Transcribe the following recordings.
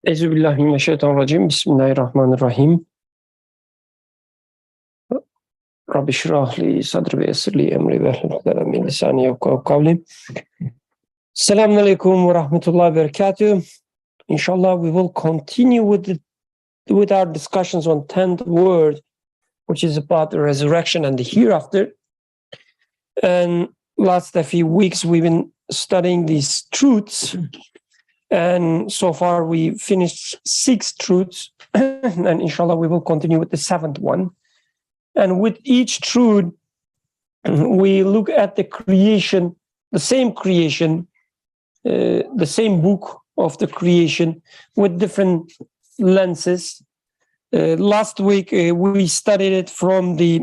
Euzubillahimineşşeytanirracim. Bismillahirrahmanirrahim. Rabbi şrah li sadri ve yessir li emri ve hlul ukdeten min lisani yefkahu kavli. Selamünaleyküm ve rahmetullahi ve berekatuh. Inshallah, we will continue with our discussions on 10th word, which is about the resurrection and the hereafter. And last few weeks we've been studying these truths. And so far we finished 6 truths, and inshallah we will continue with the 7th one. And with each truth, we look at the creation, the same creation, the same book of the creation with different lenses. Last week we studied it from the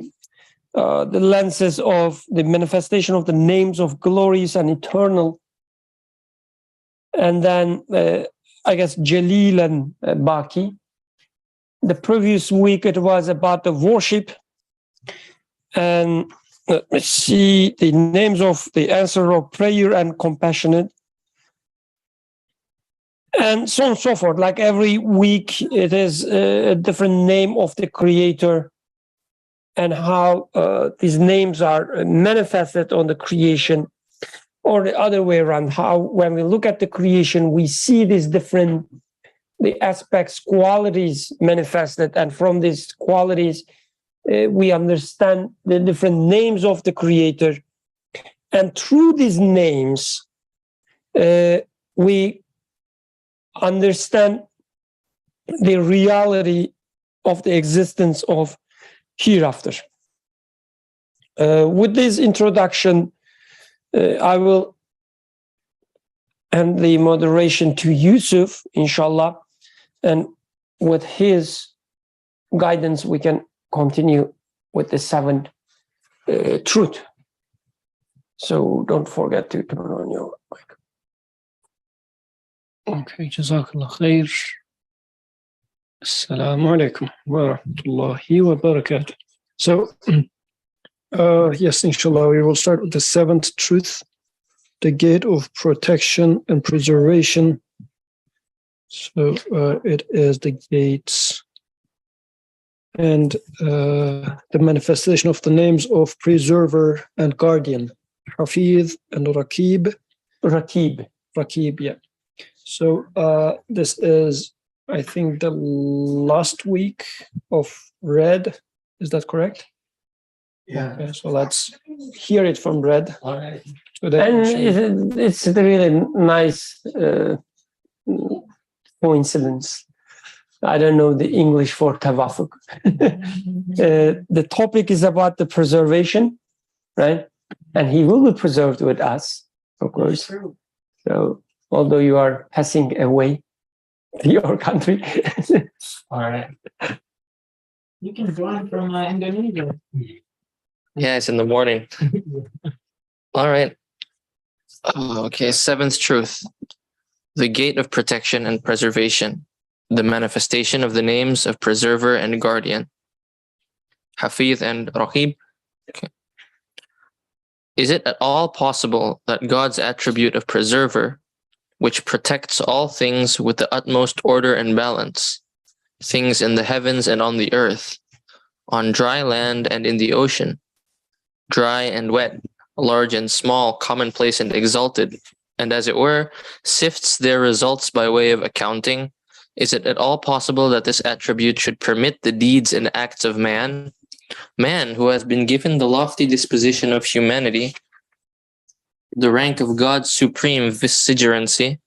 lenses of the manifestation of the names of glorious and eternal. And then, I guess, Jalil and Baki. The previous week, it was about the worship. And let's see the names of the answer of prayer and compassionate. And so on and so forth. Like every week, it is a different name of the Creator and how these names are manifested on the creation. Or the other way around, how when we look at the creation, we see these different the aspects, qualities manifested, and from these qualities, we understand the different names of the Creator. And through these names, we understand the reality of the existence of hereafter. With this introduction, I will hand the moderation to Yusuf, inshallah, and with his guidance, we can continue with the 7th truth. So don't forget to turn on your mic. Okay, Jazakallah khair. Assalamu alaikum wa rahmatullahi wa barakatuh. So, yes, inshallah, we will start with the 7th truth, the gate of protection and preservation. So it is the gates and the manifestation of the names of preserver and guardian, Hafiz and Rakib. Rakib, yeah. So this is, I think, the last week of Red. Is that correct? Yeah. Okay, so let's hear it from Red. All right. And it's a really nice coincidence. I don't know the English for tawafuk. The topic is about the preservation, right? And he will be preserved with us, of course. So although you are passing away to your country. All right. You can join from Indonesia. Yeah, it's in the morning. All right. Okay, 7th truth. The gate of protection and preservation. The manifestation of the names of preserver and guardian. Hafiz and Rakib. Okay. Is it at all possible that God's attribute of preserver, which protects all things with the utmost order and balance, things in the heavens and on the earth, on dry land and in the ocean, dry and wet, large and small, commonplace and exalted, and as it were, sifts their results by way of accounting? Is it at all possible that this attribute should permit the deeds and acts of man? Man, who has been given the lofty disposition of humanity, the rank of God's supreme vicegerency,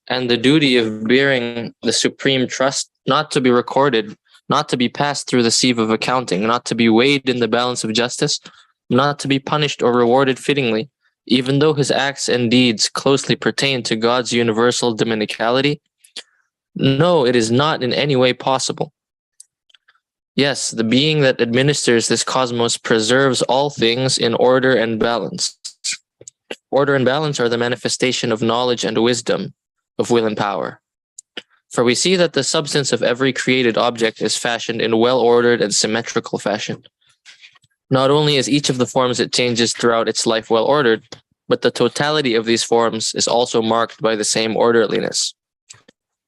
and the duty of bearing the supreme trust, not to be recorded, not to be passed through the sieve of accounting, not to be weighed in the balance of justice, not to be punished or rewarded fittingly, even though his acts and deeds closely pertain to God's universal dominicality? No, it is not in any way possible. Yes, the being that administers this cosmos preserves all things in order and balance. Order and balance are the manifestation of knowledge and wisdom, of will and power. For we see that the substance of every created object is fashioned in well-ordered and symmetrical fashion. Not only is each of the forms it changes throughout its life well-ordered, but the totality of these forms is also marked by the same orderliness.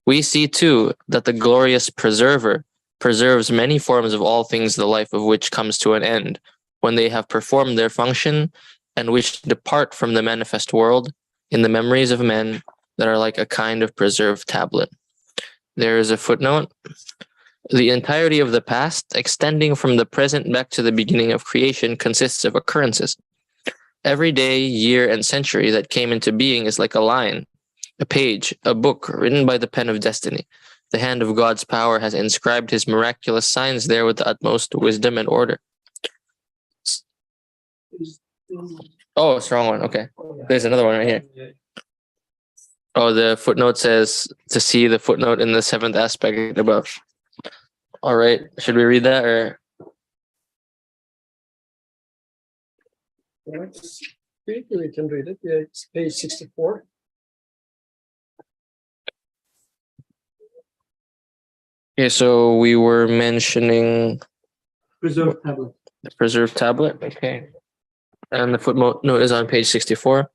We see too that the glorious preserver preserves many forms of all things, the life of which comes to an end when they have performed their function, and which depart from the manifest world in the memories of men that are like a kind of preserved tablet. There is a footnote. The entirety of the past, extending from the present back to the beginning of creation, consists of occurrences. Every day, year, and century that came into being is like a line, a page, a book written by the pen of destiny. The hand of God's power has inscribed his miraculous signs there with the utmost wisdom and order. Oh, it's the wrong one. Okay. There's another one right here. Oh, the footnote says to see the footnote in the seventh aspect above. All right. Should we read that or? We can read it. Yeah, it's page 64. Okay, so we were mentioning Preserved tablet. the preserved tablet. Okay. And the footnote is on page 64.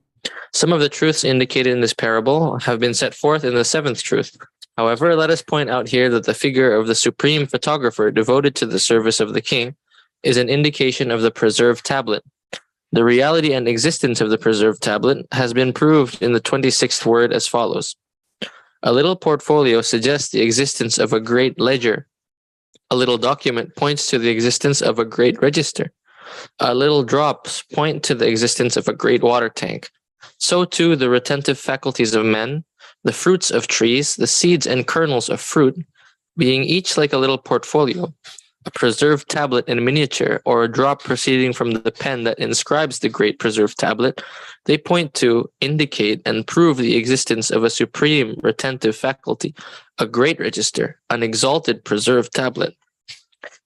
Some of the truths indicated in this parable have been set forth in the seventh truth. However, let us point out here that the figure of the supreme photographer devoted to the service of the king is an indication of the preserved tablet. The reality and existence of the preserved tablet has been proved in the 26th word as follows. A little portfolio suggests the existence of a great ledger. A little document points to the existence of a great register. A little drops point to the existence of a great water tank. So too the retentive faculties of men, the fruits of trees, the seeds and kernels of fruit, being each like a little portfolio, a preserved tablet in miniature, or a drop proceeding from the pen that inscribes the great preserved tablet, they point to, indicate, and prove the existence of a supreme retentive faculty, a great register, an exalted preserved tablet.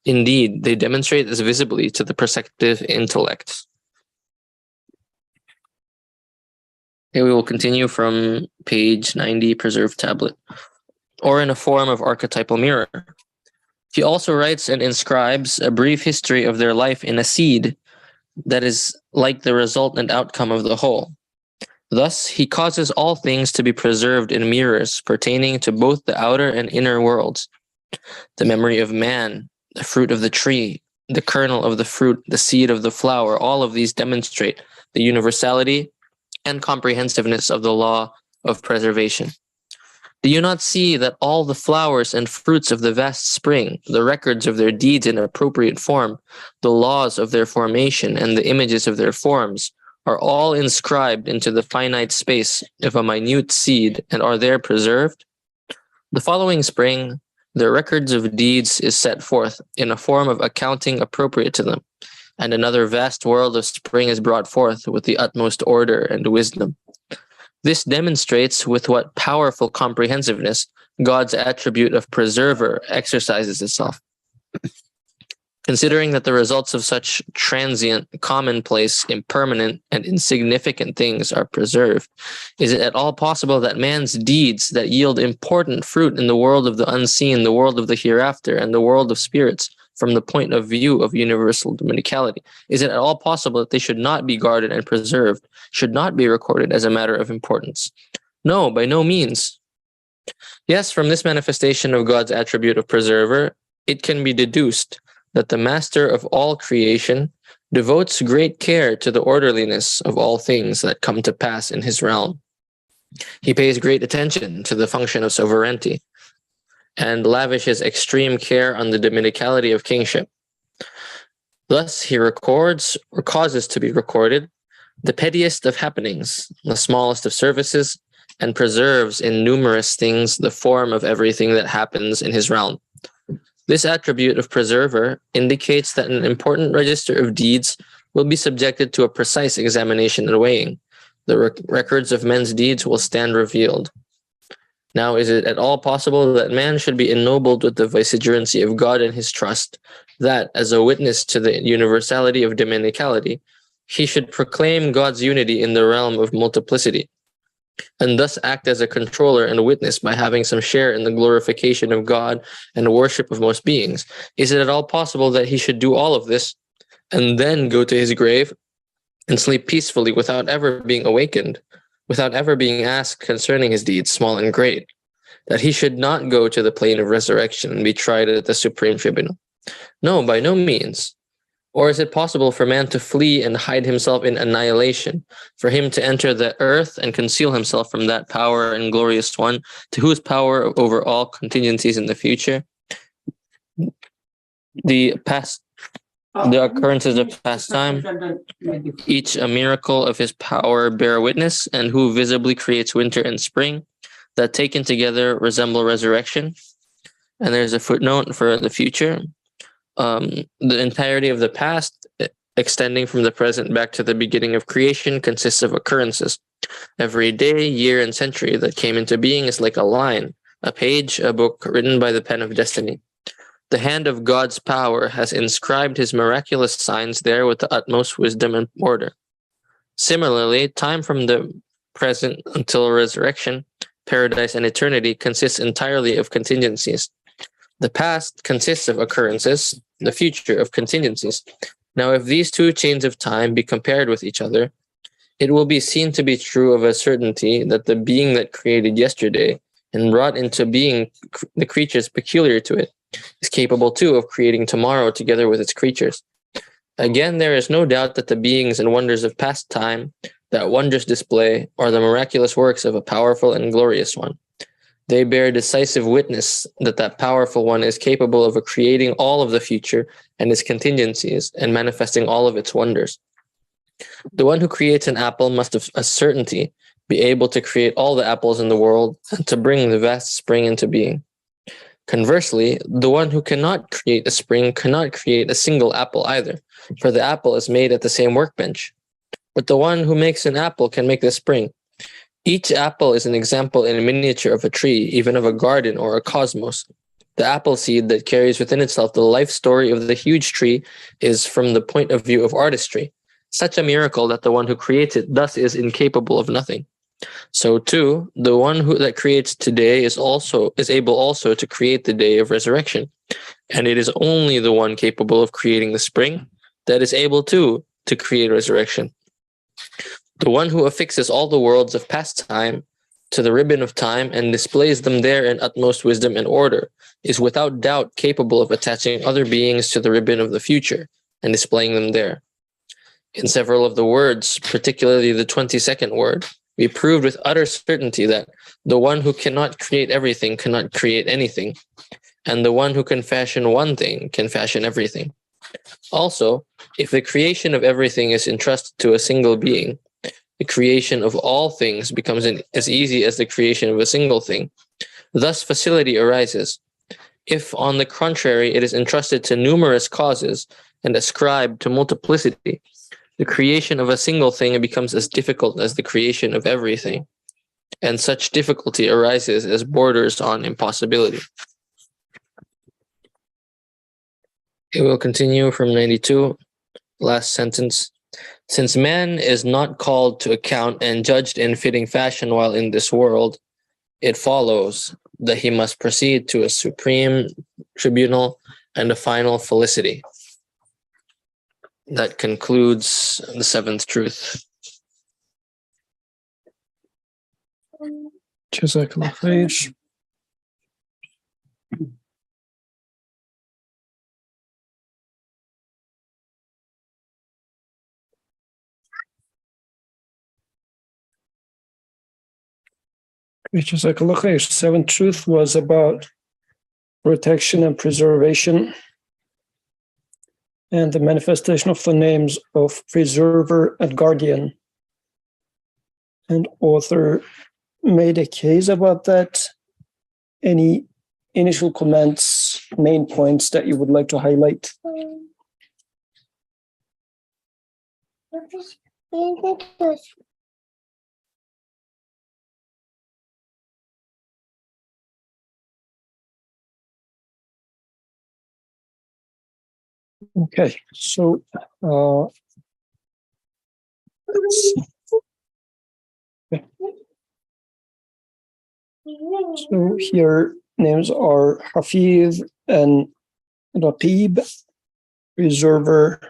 Indeed, they demonstrate this visibly to the perceptive intellect. Okay, we will continue from page 90, preserved tablet, or in a form of archetypal mirror. He also writes and inscribes a brief history of their life in a seed that is like the result and outcome of the whole. Thus, he causes all things to be preserved in mirrors pertaining to both the outer and inner worlds. The memory of man, the fruit of the tree, the kernel of the fruit, the seed of the flower, all of these demonstrate the universality and comprehensiveness of the law of preservation. Do you not see that all the flowers and fruits of the vast spring, the records of their deeds in appropriate form, the laws of their formation, and the images of their forms, are all inscribed into the finite space of a minute seed and are there preserved? The following spring, the records of deeds is set forth in a form of accounting appropriate to them, and another vast world of spring is brought forth with the utmost order and wisdom. This demonstrates with what powerful comprehensiveness God's attribute of preserver exercises itself. Considering that the results of such transient, commonplace, impermanent, and insignificant things are preserved, is it at all possible that man's deeds that yield important fruit in the world of the unseen, the world of the hereafter, and the world of spirits, from the point of view of universal dominicality, is it at all possible that they should not be guarded and preserved, should not be recorded as a matter of importance? No, by no means. Yes, from this manifestation of God's attribute of preserver, it can be deduced that the master of all creation devotes great care to the orderliness of all things that come to pass in his realm. He pays great attention to the function of sovereignty, and lavishes extreme care on the dominicality of kingship. Thus, he records, or causes to be recorded, the pettiest of happenings, the smallest of services, and preserves in numerous things the form of everything that happens in his realm. This attribute of preserver indicates that an important register of deeds will be subjected to a precise examination and weighing. The records of men's deeds will stand revealed. Now, is it at all possible that man should be ennobled with the vicegerency of God and his trust, that, as a witness to the universality of dominicality, he should proclaim God's unity in the realm of multiplicity, and thus act as a controller and witness by having some share in the glorification of God and worship of most beings? Is it at all possible that he should do all of this, and then go to his grave and sleep peacefully without ever being awakened, without ever being asked concerning his deeds, small and great? that he should not go to the plane of resurrection and be tried at the supreme tribunal? No, by no means. Or is it possible for man to flee and hide himself in annihilation, for him to enter the earth and conceal himself from that power and glorious one, to whose power over all contingencies in the future, the occurrences of past time, each a miracle of his power bear witness, and who visibly creates winter and spring, that taken together resemble resurrection? And there's a footnote for the future. The entirety of the past, extending from the present back to the beginning of creation, consists of occurrences. Every day, year, and century that came into being is like a line, a page, a book written by the pen of destiny. The hand of God's power has inscribed his miraculous signs there with the utmost wisdom and order. Similarly, time from the present until resurrection, paradise, and eternity consists entirely of contingencies. The past consists of occurrences, the future of contingencies. Now, if these two chains of time be compared with each other, it will be seen to be true of a certainty that the being that created yesterday and brought into being the creatures peculiar to it is capable too of creating tomorrow together with its creatures. Again, there is no doubt that the beings and wonders of past time, that wondrous display, are the miraculous works of a powerful and glorious one. They bear decisive witness that that powerful one is capable of creating all of the future and its contingencies and manifesting all of its wonders. The one who creates an apple must of a certainty be able to create all the apples in the world and to bring the vast spring into being. Conversely, the one who cannot create a spring cannot create a single apple either, for the apple is made at the same workbench. But the one who makes an apple can make the spring. Each apple is an example in a miniature of a tree, even of a garden or a cosmos. The apple seed that carries within itself the life story of the huge tree is from the point of view of artistry, such a miracle that the one who creates it thus is incapable of nothing. So too, the one that creates today is able also to create the day of resurrection. And it is only the one capable of creating the spring that is able too to create resurrection. The one who affixes all the worlds of past time to the ribbon of time and displays them there in utmost wisdom and order is without doubt capable of attaching other beings to the ribbon of the future and displaying them there. In several of the words, particularly the 22nd word, we proved with utter certainty that the one who cannot create everything cannot create anything, and the one who can fashion one thing can fashion everything. Also, if the creation of everything is entrusted to a single being, the creation of all things becomes as easy as the creation of a single thing. Thus, facility arises. If, on the contrary, it is entrusted to numerous causes and ascribed to multiplicity, the creation of a single thing becomes as difficult as the creation of everything, and such difficulty arises as borders on impossibility. It will continue from 92, last sentence. Since man is not called to account and judged in fitting fashion while in this world, it follows that he must proceed to a supreme tribunal and a final felicity. That concludes the seventh truth. Jazakallah khair. Jazakallah khair. Seventh truth was about protection and preservation and the manifestation of the names of preserver and guardian. And author made a case about that. Any initial comments, main points that you would like to highlight? Okay, so so here names are Hafiz and Raqib, preserver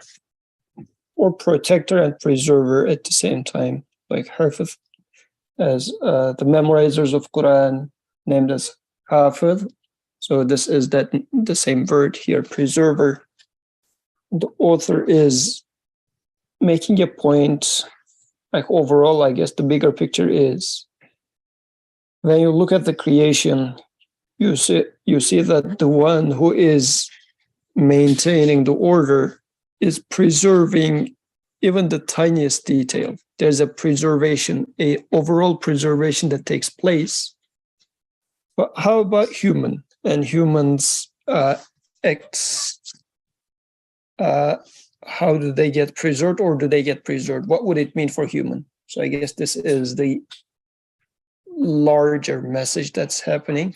or protector and preserver at the same time, like Hafiz as the memorizers of Quran, named as Hafid. So this is that the same word here, preserver. The author is making a point, like overall, I guess the bigger picture is when you look at the creation, you see that the one who is maintaining the order is preserving even the tiniest detail. There's a preservation, a overall preservation that takes place. But how about human and humans' acts? How do they get preserved, or do they get preserved? What would it mean for human? So I guess this is the larger message that's happening.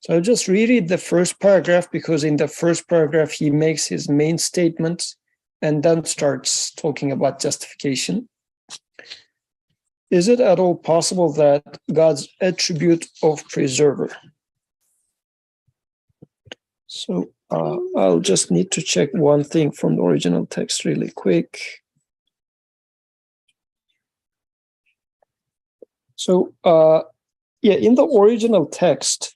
So I'll just reread the first paragraph, because in the first paragraph, he makes his main statement and then starts talking about justification. Is it at all possible that God's attribute of preserver? So I'll just need to check one thing from the original text really quick. So in the original text,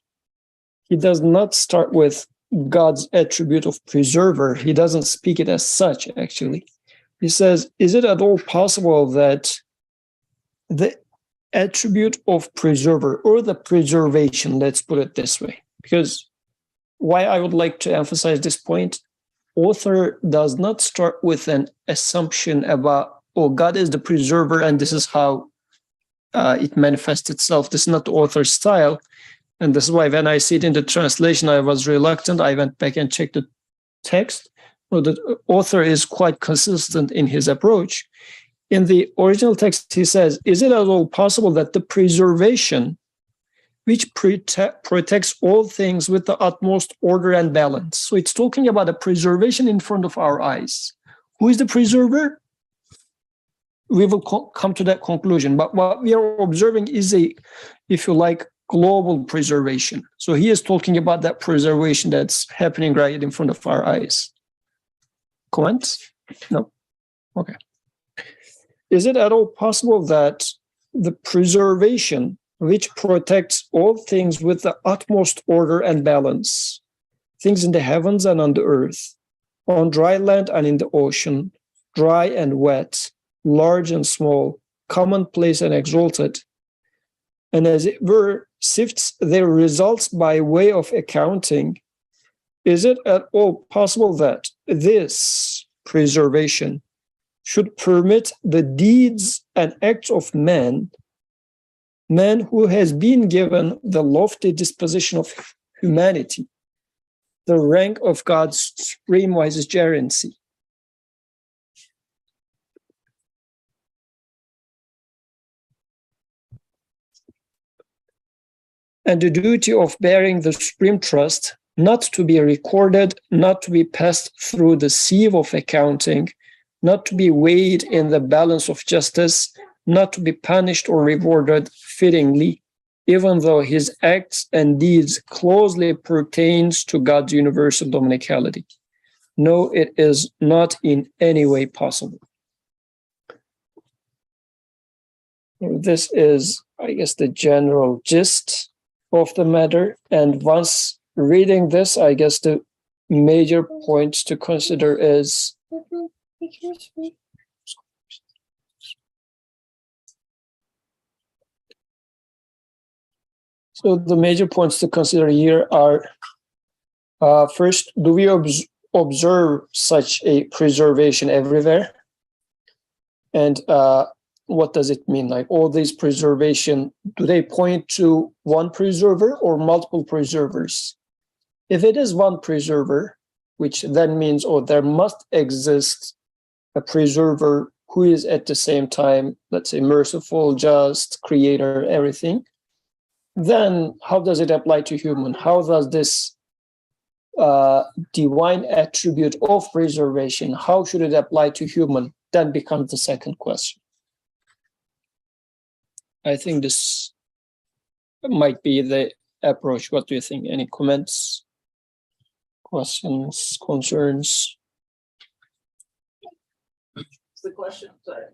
he does not start with God's attribute of preserver. He doesn't speak it as such, actually. He says, is it at all possible that the attribute of preserver, or the preservation, let's put it this way, because why I would like to emphasize this point, author does not start with an assumption about, oh, God is the preserver and this is how it manifests itself. This is not the author's style. And this is why when I see it in the translation, I was reluctant. I went back and checked the text. Well, the author is quite consistent in his approach. In the original text, he says, is it at all possible that the preservation, which protects all things with the utmost order and balance? So it's talking about a preservation in front of our eyes. Who is the preserver? We will come to that conclusion. But what we are observing is a, if you like, global preservation. So he is talking about that preservation that's happening right in front of our eyes. Comments? No? Okay. Is it at all possible that the preservation, which protects all things with the utmost order and balance, things in the heavens and on the earth, on dry land and in the ocean, dry and wet, large and small, commonplace and exalted, and as it were, sifts their results by way of accounting, is it at all possible that this preservation should permit the deeds and acts of man who has been given the lofty disposition of humanity, the rank of God's supreme vicegerency? And the duty of bearing the supreme trust, not to be recorded, not to be passed through the sieve of accounting, not to be weighed in the balance of justice, not to be punished or rewarded fittingly, even though his acts and deeds closely pertains to God's universal dominicality. No, it is not in any way possible. This is, I guess, the general gist of the matter. And once reading this, I guess the major points to consider is so the major points to consider here are, first, do we observe such a preservation everywhere? And what does it mean? Like all these preservation, do they point to one preserver or multiple preservers? If it is one preserver, which then means, oh, there must exist a preserver who is at the same time, let's say, merciful, just, creator, everything, then how does it apply to human? How does this divine attribute of preservation, how should it apply to human? Then becomes the second question. I think this might be the approach. What do you think? Any comments, questions, concerns? What's the question? Sorry.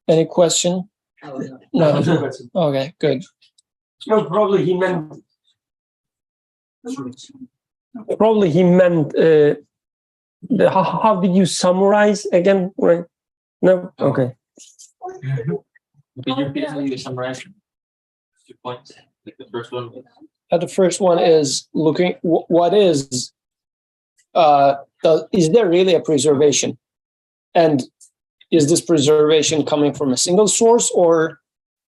Any question? Oh, No. Okay, good. No, probably he meant Probably he meant how did you summarize again? Right? No? Okay. Could you please summarize 2 points? Like the first one. The first one is looking what is there really a preservation, and is this preservation coming from a single source, or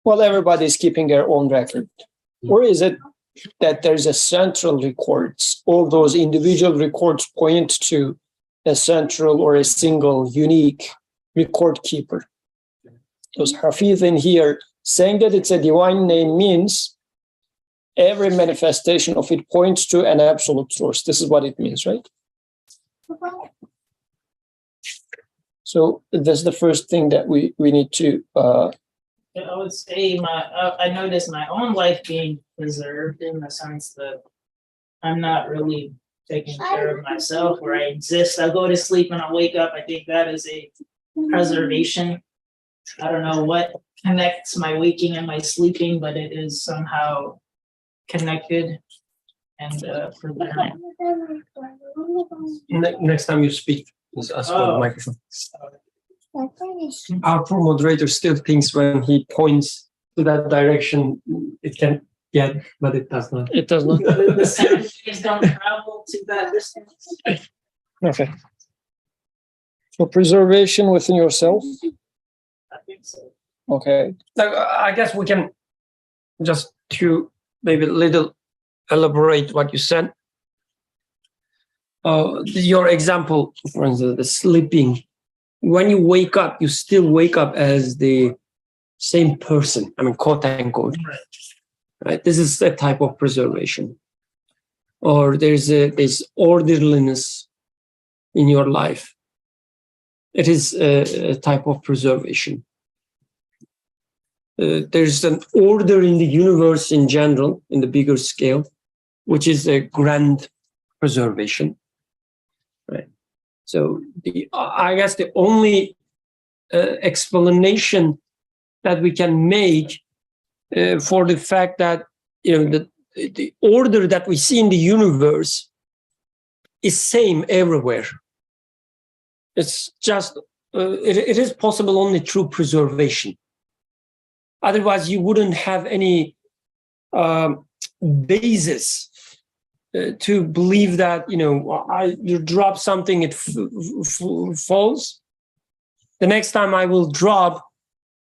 well, everybody's keeping their own record, or is it that there's a central records? All those individual records point to a central or a single unique record keeper. Those Hafiz in here saying that it's a divine name means every manifestation of it points to an absolute source. This is what it means, right? So that's the first thing that we need to. I would say I noticed my own life being preserved in the sense that I'm not really taking care of myself, where I exist. I go to sleep and I wake up. I think that is a preservation. I don't know what connects my waking and my sleeping, but it is somehow connected and preserved. Next time you speak, just ask for the microphone. Our poor moderator still thinks when he points to that direction, it can get, but it does not. It does not. The sound waves don't travel to that distance. Okay. So preservation within yourself. I think so. Okay. Like, I guess we can just to maybe a little elaborate what you said. Your example, for instance, the sleeping. When you wake up, you still wake up as the same person. I mean, quote unquote. Right? This is a type of preservation. Or there's orderliness in your life. It is a type of preservation. There's an order in the universe in general, in the bigger scale, which is a grand preservation. Right. So I guess the only explanation that we can make for the fact that the order that we see in the universe is same everywhere. It's just it is possible only through preservation. Otherwise, you wouldn't have any basis to believe that you drop something, it falls. The next time I will drop,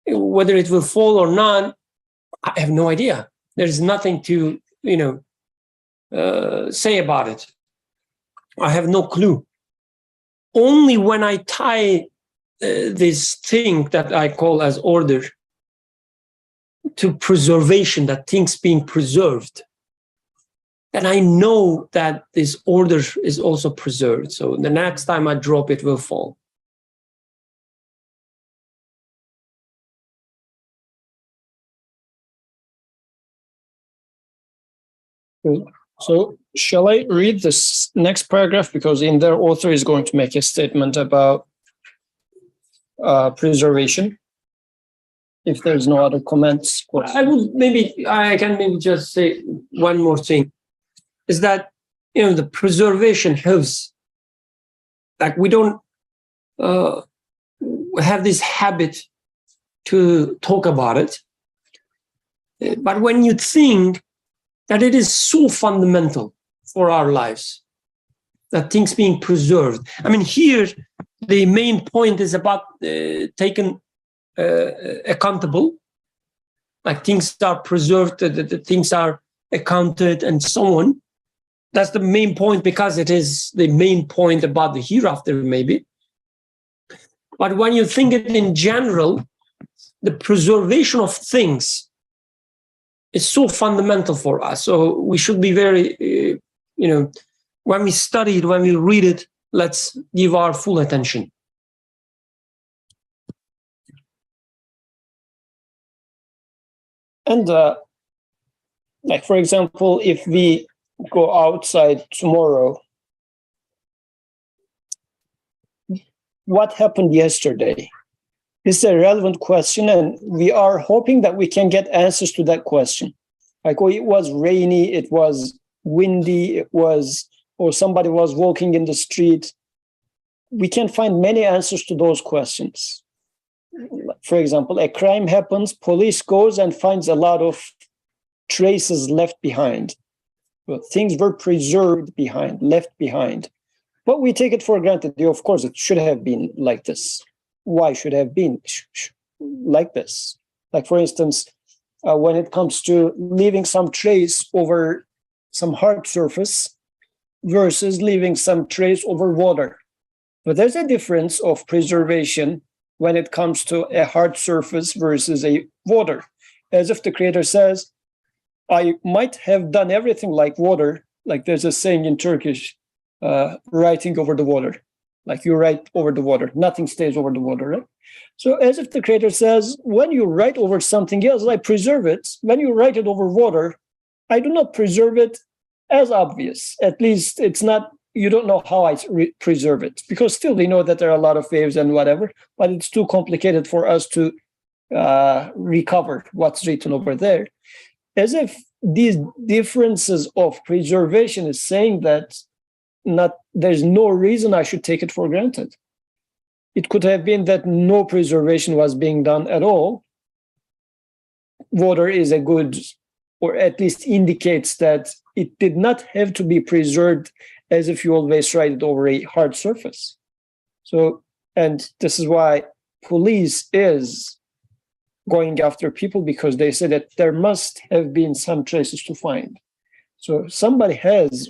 whether it will fall or not, I have no idea. There's nothing to say about it. I have no clue. Only when I tie this thing that I call as order to preservation, that things being preserved, then I know that this order is also preserved. So the next time I drop, it will fall. So shall I read this next paragraph? Because in there, author is going to make a statement about preservation. If there's no other comments. I can maybe just say one more thing, is that, the preservation helps. Like, we don't have this habit to talk about it. But when you think that it is so fundamental for our lives, that things being preserved. I mean, here, the main point is about taken accountable, like things are preserved, the things are accounted and so on. That's the main point, because it is the main point about the hereafter, maybe. But when you think it in general, the preservation of things is so fundamental for us. So we should be very, when we study it, when we read it, let's give our full attention. And like, for example, if we go outside tomorrow, what happened yesterday? This is a relevant question, and we are hoping that we can get answers to that question. Like, oh, it was rainy, it was windy it was, or somebody was walking in the street. We can find many answers to those questions. For example, a crime happens, police goes and finds a lot of traces left behind. Well, things were preserved behind, left behind. But we take it for granted. Yeah, of course, it should have been like this. Why should have been like this? Like, for instance, when it comes to leaving some trace over some hard surface versus leaving some trace over water. But there's a difference of preservation when it comes to a hard surface versus a water. As if the Creator says, I might have done everything like water, like there's a saying in Turkish, writing over the water. Like you write over the water, nothing stays over the water, right? So as if the Creator says, when you write over something else, I preserve it. When you write it over water, I do not preserve it as obvious. At least it's not, you don't know how I preserve it. Because still we know that there are a lot of waves and whatever, but it's too complicated for us to recover what's written over there. As if these differences of preservation is saying that there's no reason I should take it for granted. It could have been that no preservation was being done at all. Water is a good, or at least indicates that it did not have to be preserved as if you always write it over a hard surface. So, and this is why police is going after people, because they say that there must have been some traces to find. So somebody has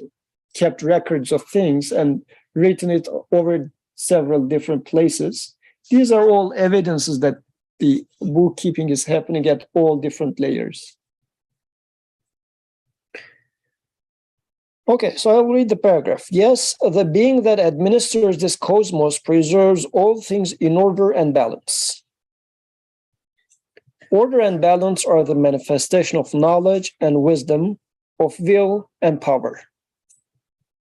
kept records of things and written it over several different places. These are all evidences that the bookkeeping is happening at all different layers. Okay, so I'll read the paragraph. Yes, the being that administers this cosmos preserves all things in order and balance. Order and balance are the manifestation of knowledge and wisdom, of will and power.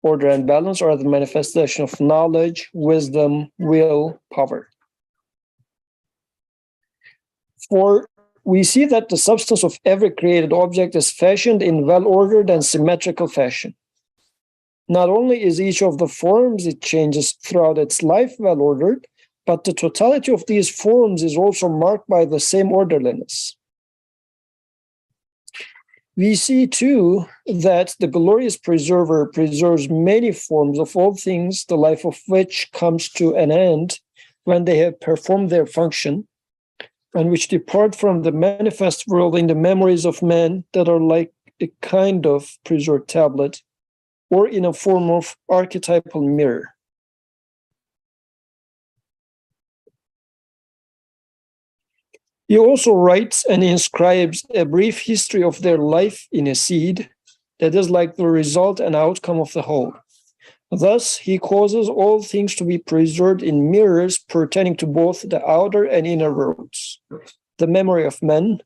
Order and balance are the manifestation of knowledge, wisdom, will, power. For we see that the substance of every created object is fashioned in well-ordered and symmetrical fashion. Not only is each of the forms it changes throughout its life well-ordered, but the totality of these forms is also marked by the same orderliness. We see too that the glorious preserver preserves many forms of all things, the life of which comes to an end when they have performed their function, and which depart from the manifest world in the memories of men that are like a kind of preserved tablet, or in a form of archetypal mirror. He also writes and inscribes a brief history of their life in a seed that is like the result and outcome of the whole. Thus, he causes all things to be preserved in mirrors pertaining to both the outer and inner worlds. The memory of men,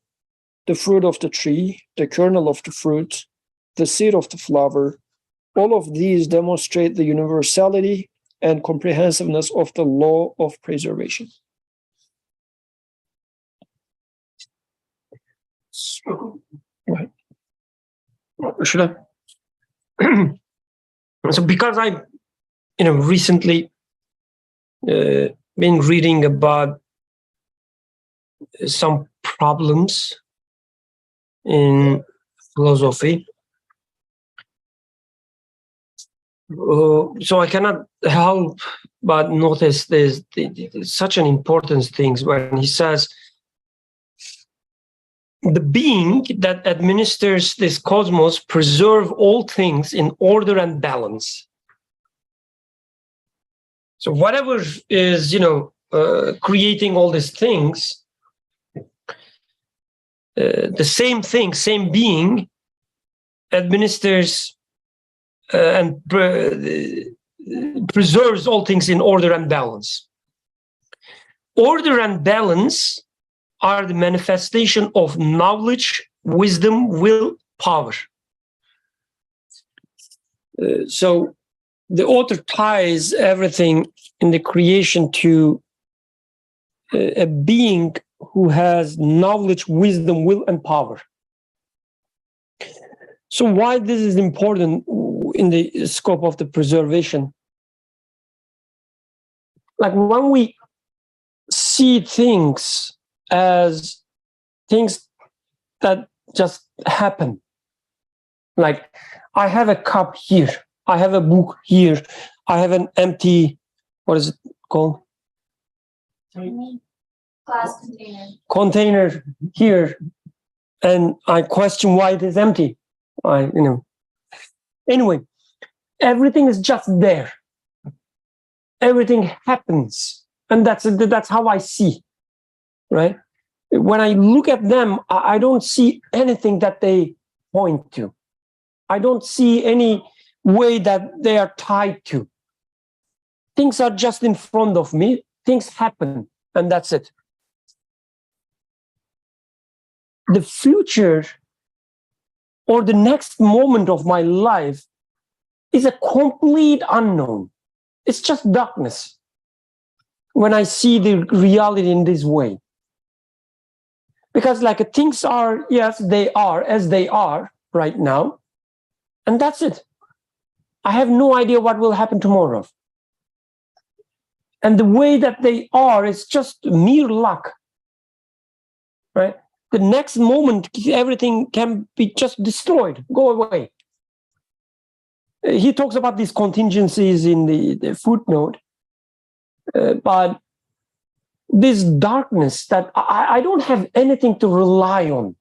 the fruit of the tree, the kernel of the fruit, the seed of the flower, all of these demonstrate the universality and comprehensiveness of the law of preservation. Right. Should I? So because I, recently been reading about some problems in philosophy, so I cannot help but notice there's such an important thing when he says, the being that administers this cosmos preserve all things in order and balance. So whatever is, creating all these things, the same thing, same being administers and preserves all things in order and balance. Order and balance are the manifestation of knowledge, wisdom, will, power. So the author ties everything in the creation to a being who has knowledge, wisdom, will, and power. So why this is important in the scope of the preservation? Like when we see things as things that just happen, like I have a cup here, I have a book here, I have an empty, what is it called? Glass container. Container here, and I question why it is empty. Anyway, everything is just there. Everything happens, and that's how I see, right? When I look at them, I don't see anything that they point to. I don't see any way that they are tied to. Things are just in front of me. Things happen, and that's it. The future or the next moment of my life is a complete unknown. It's just darkness when I see the reality in this way. Because like things are, yes, they are as they are right now, and that's it. I have no idea what will happen tomorrow. And the way that they are is just mere luck, right? The next moment, everything can be just destroyed, go away. He talks about these contingencies in the footnote, but this darkness that I don't have anything to rely on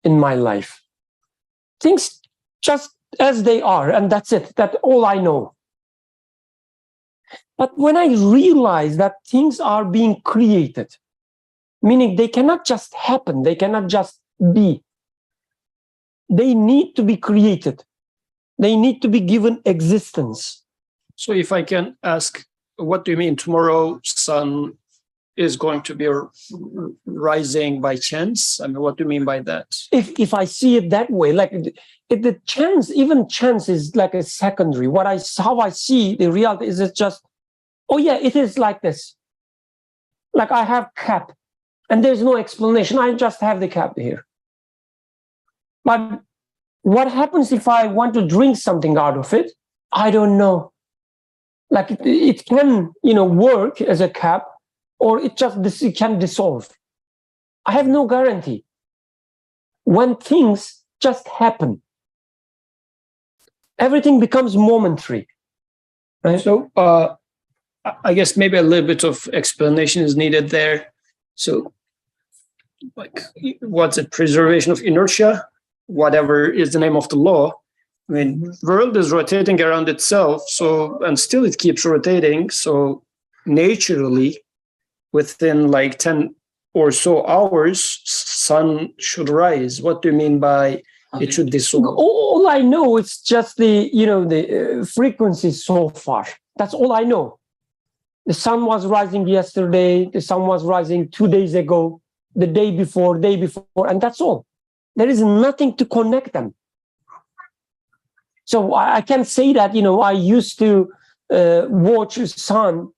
in my life. Things just as they are, and that's it. That's all I know. But when I realize that things are being created, meaning they cannot just happen, they cannot just be. They need to be created. They need to be given existence. So if I can ask, what do you mean tomorrow sun is going to be rising by chance? I mean, what do you mean by that? If I see it that way, like the chance, even chance is like a secondary. How I see the reality is it just, oh yeah, it is like this. Like I have cap, and there's no explanation. I just have the cap here. But what happens if I want to drink something out of it? I don't know. Like it can, work as a cap, or it can dissolve. I have no guarantee. When things just happen, everything becomes momentary. Right? So I guess maybe a little bit of explanation is needed there. So like, what's it? Preservation of inertia, whatever is the name of the law. I mean, world is rotating around itself, and still it keeps rotating. So naturally, within like 10 or so hours, sun should rise. What do you mean by it should dissolve? All I know is just the frequency so far. That's all I know. The sun was rising yesterday. The sun was rising 2 days ago, the day before, and that's all. There is nothing to connect them. So I can say that, I used to watch sun.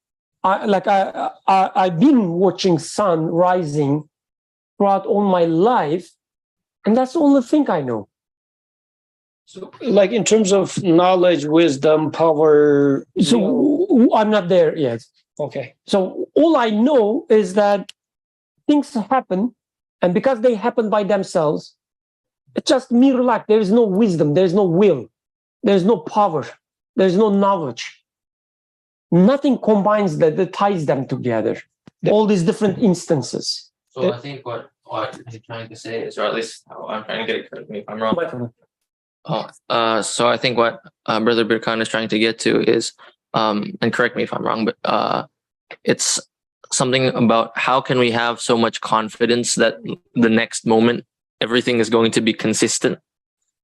I've been watching sun rising throughout all my life, and that's the only thing I know. So, like in terms of knowledge, wisdom, power. So I'm not there yet. Okay. So all I know is that things happen, and because they happen by themselves, it's just mere luck. There is no wisdom. There is no will. There is no power. There is no knowledge. Nothing combines that ties them together. All these different instances. So I think what he's trying to say is, or at least how I'm trying to get it, correct me if I'm wrong. So I think what Brother Birkan is trying to get to is, and correct me if I'm wrong, but it's something about how can we have so much confidence that the next moment everything is going to be consistent,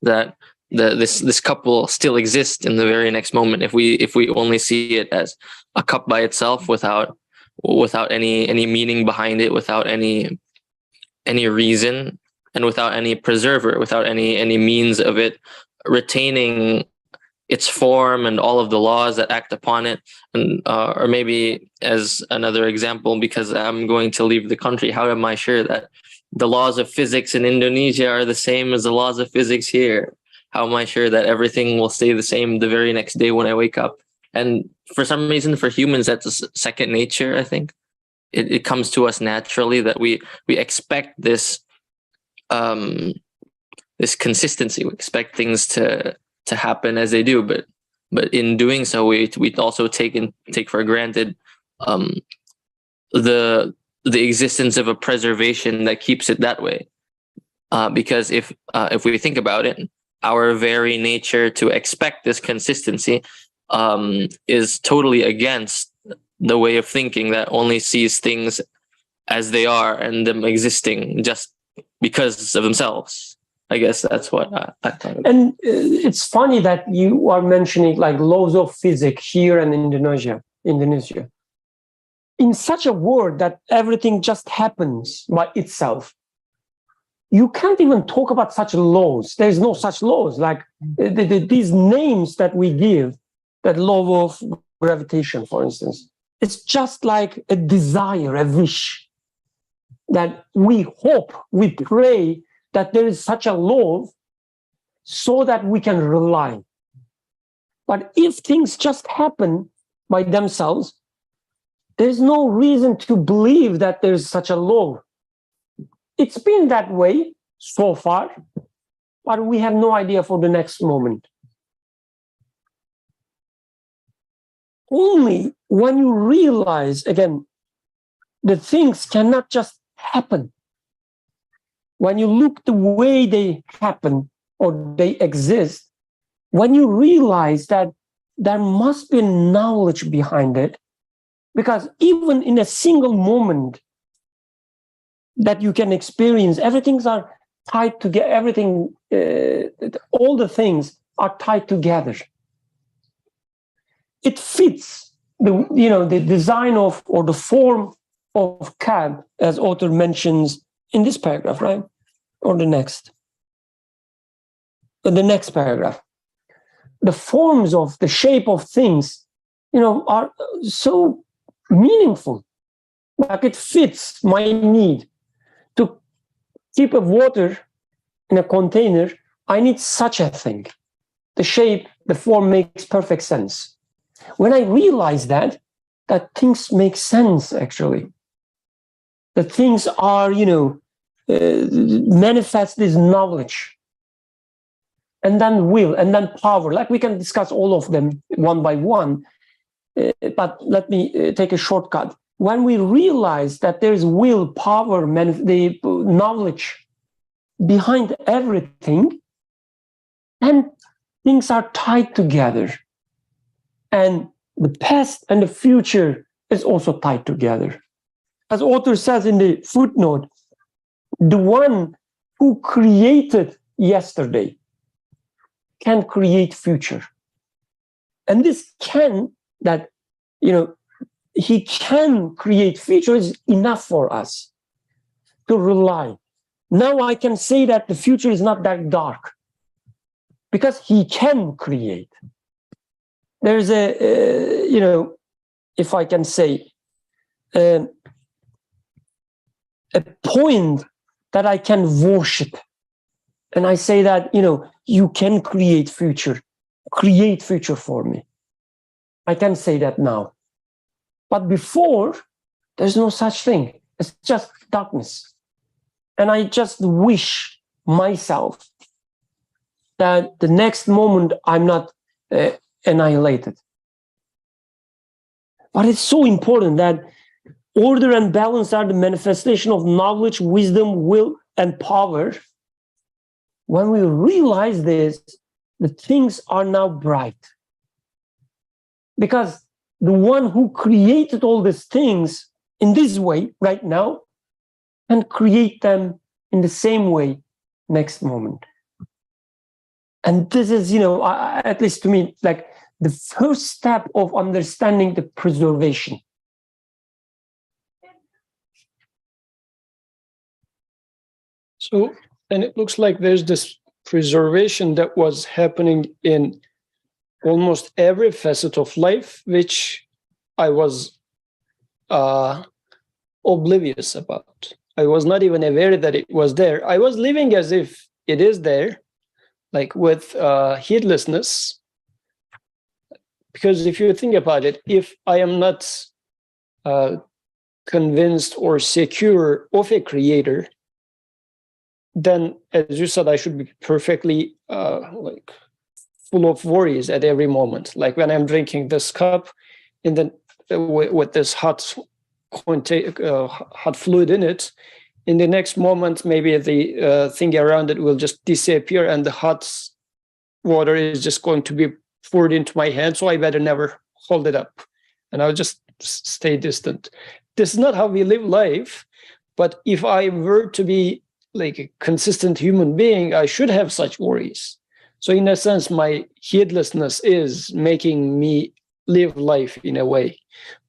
that this cup will still exist in the very next moment if we only see it as a cup by itself without any meaning behind it, without any reason, and without any preserver, without any means of it retaining its form and all of the laws that act upon it. And or maybe as another example, because I'm going to leave the country, how am I sure that the laws of physics in Indonesia are the same as the laws of physics here? how am I sure that everything will stay the same the very next day when I wake up? And for some reason, for humans, that's a second nature. I think it comes to us naturally that we expect this this consistency. We expect things to happen as they do, but in doing so, we also take for granted the existence of a preservation that keeps it that way. Because if we think about it, our very nature to expect this consistency is totally against the way of thinking that only sees things as they are and them existing just because of themselves. I guess that's what I thought. And it's funny that you are mentioning like laws of physics here in Indonesia. In such a world that everything just happens by itself, you can't even talk about such laws. There's no such laws. Like these names that we give, that law of gravitation, for instance, it's just like a desire, a wish that we hope, we pray that there is such a law so that we can rely. But if things just happen by themselves, there's no reason to believe that there's such a law. It's been that way so far, but we have no idea for the next moment. Only when you realize, again, the things cannot just happen. When you look the way they happen or they exist, when you realize that there must be knowledge behind it, because even in a single moment that you can experience, everything's are tied together, everything, all the things are tied together. It fits the design of, or the form of cab, as author mentions in this paragraph, right? Or the next paragraph. The forms of the shape of things, are so meaningful. Like it fits my need to keep a water in a container. I need such a thing. The shape, the form makes perfect sense. When I realize that things make sense, actually. That things are, manifest this knowledge. And then will, and then power. Like we can discuss all of them one by one. But let me take a shortcut. When we realize that there's will, power, the knowledge behind everything, and things are tied together. And the past and the future is also tied together. As author says in the footnote, the one who created yesterday can create future. And this he can create future is enough for us to rely. Now I can say that the future is not that dark because he can create. There's if I can say, a point that I can worship. And I say that, you can create future for me. I can say that now. But before, there's no such thing. It's just darkness. And I just wish myself that the next moment I'm not annihilated. But it's so important that order and balance are the manifestation of knowledge, wisdom, will, and power. When we realize this, the things are now bright. Because the one who created all these things in this way right now can create them in the same way next moment. And this is, at least to me, like the first step of understanding the preservation. So, and it looks like there's this preservation that was happening in almost every facet of life, which I was oblivious about. I was not even aware that it was there. I was living as if it is there, like with heedlessness, because if you think about it, if I am not convinced or secure of a creator, then, as you said, I should be perfectly like full of worries at every moment. Like when I'm drinking this cup, and then with this hot fluid in it, in the next moment, maybe the thing around it will just disappear, and the hot water is just going to be poured into my hand. So I better never hold it up, and I'll just stay distant. This is not how we live life. But if I were to be like a consistent human being, I should have such worries. So in a sense, my heedlessness is making me live life in a way.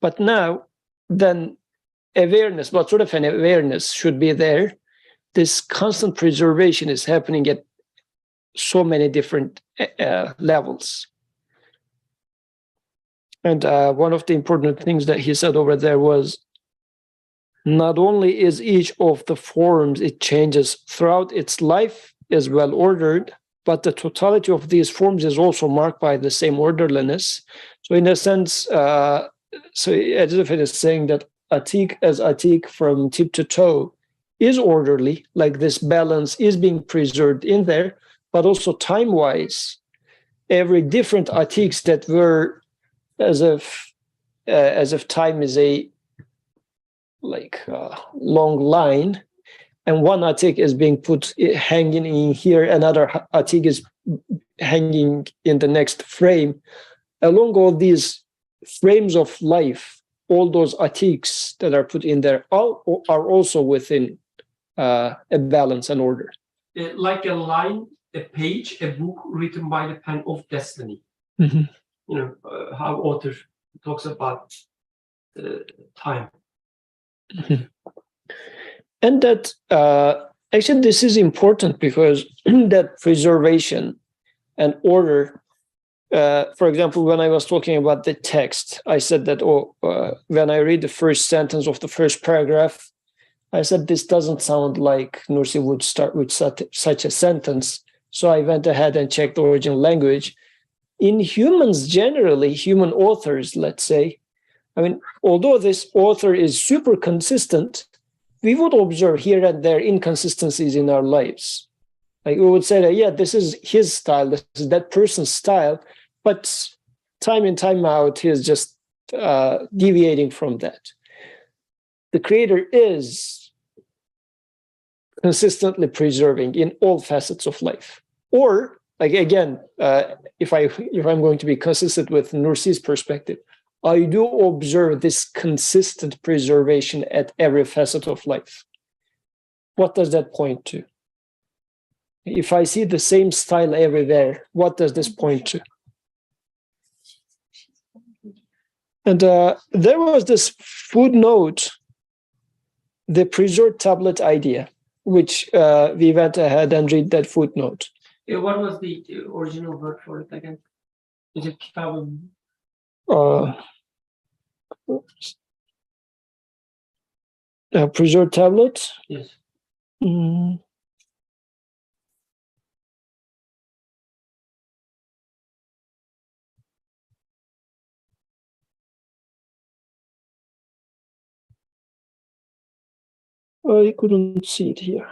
But now, then awareness, what sort of an awareness should be there? This constant preservation is happening at so many different levels. And one of the important things that he said over there was, not only is each of the forms it changes throughout its life is well ordered, but the totality of these forms is also marked by the same orderliness. So in a sense, so as if it is saying that Atik from tip to toe is orderly, like this balance is being preserved in there, but also time-wise, every different Atiks that were as if time is a long line, and one Atik is being put hanging in here, another Atik is hanging in the next frame. Along all these frames of life, all those Atiks that are put in there are also within a balance and order. Like a line, a page, a book written by the pen of destiny. Mm-hmm. You know, how author talks about time. Mm-hmm. And that actually this is important because that preservation and order, for example, when I was talking about the text, I said that when I read the first sentence of the first paragraph, I said this doesn't sound like Nursi would start with such a sentence. So I went ahead and checked the original language. In humans generally, human authors, let's say, I mean, although this author is super consistent, we would observe here and there inconsistencies in our lives. Like we would say that, yeah, this is his style, this is that person's style, but time in, time out, he is just deviating from that. The creator is consistently preserving in all facets of life. Or, like again, if I'm going to be consistent with Nursi's perspective, I do observe this consistent preservation at every facet of life. What does that point to? If I see the same style everywhere, what does this point to? And there was this footnote, the preserved tablet idea, which we went ahead and read that footnote. What was the original word for it again? Is it kitab? Preserved tablet? Yes. Mm. I couldn't see it here.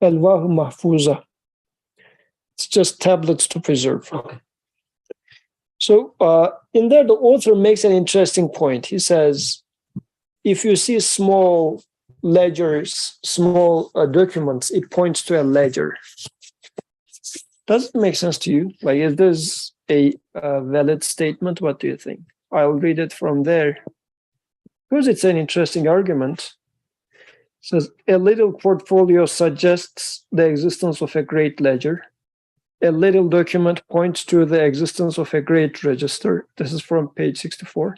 Alwahu Mahfuza. It's just tablets to preserve. Okay. So in there, the author makes an interesting point. He says, if you see small ledgers, small documents, it points to a ledger. Does it make sense to you? Like, is this a valid statement? What do you think? I'll read it from there because it's an interesting argument. It says, a little portfolio suggests the existence of a great ledger. A little document points to the existence of a great register. This is from page 64.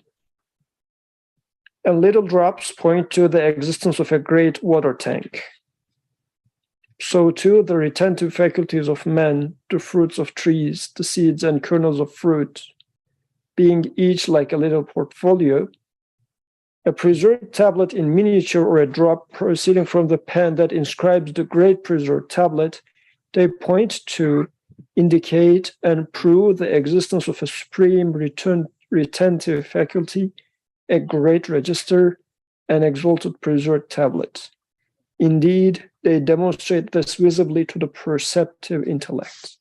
And little drops point to the existence of a great water tank. So too, the retentive faculties of man, the fruits of trees, the seeds and kernels of fruit, being each like a little portfolio, a preserved tablet in miniature or a drop proceeding from the pen that inscribes the great preserved tablet they point to indicate and prove the existence of a supreme retentive faculty, a great register, an exalted preserved tablet. Indeed, they demonstrate this visibly to the perceptive intellect.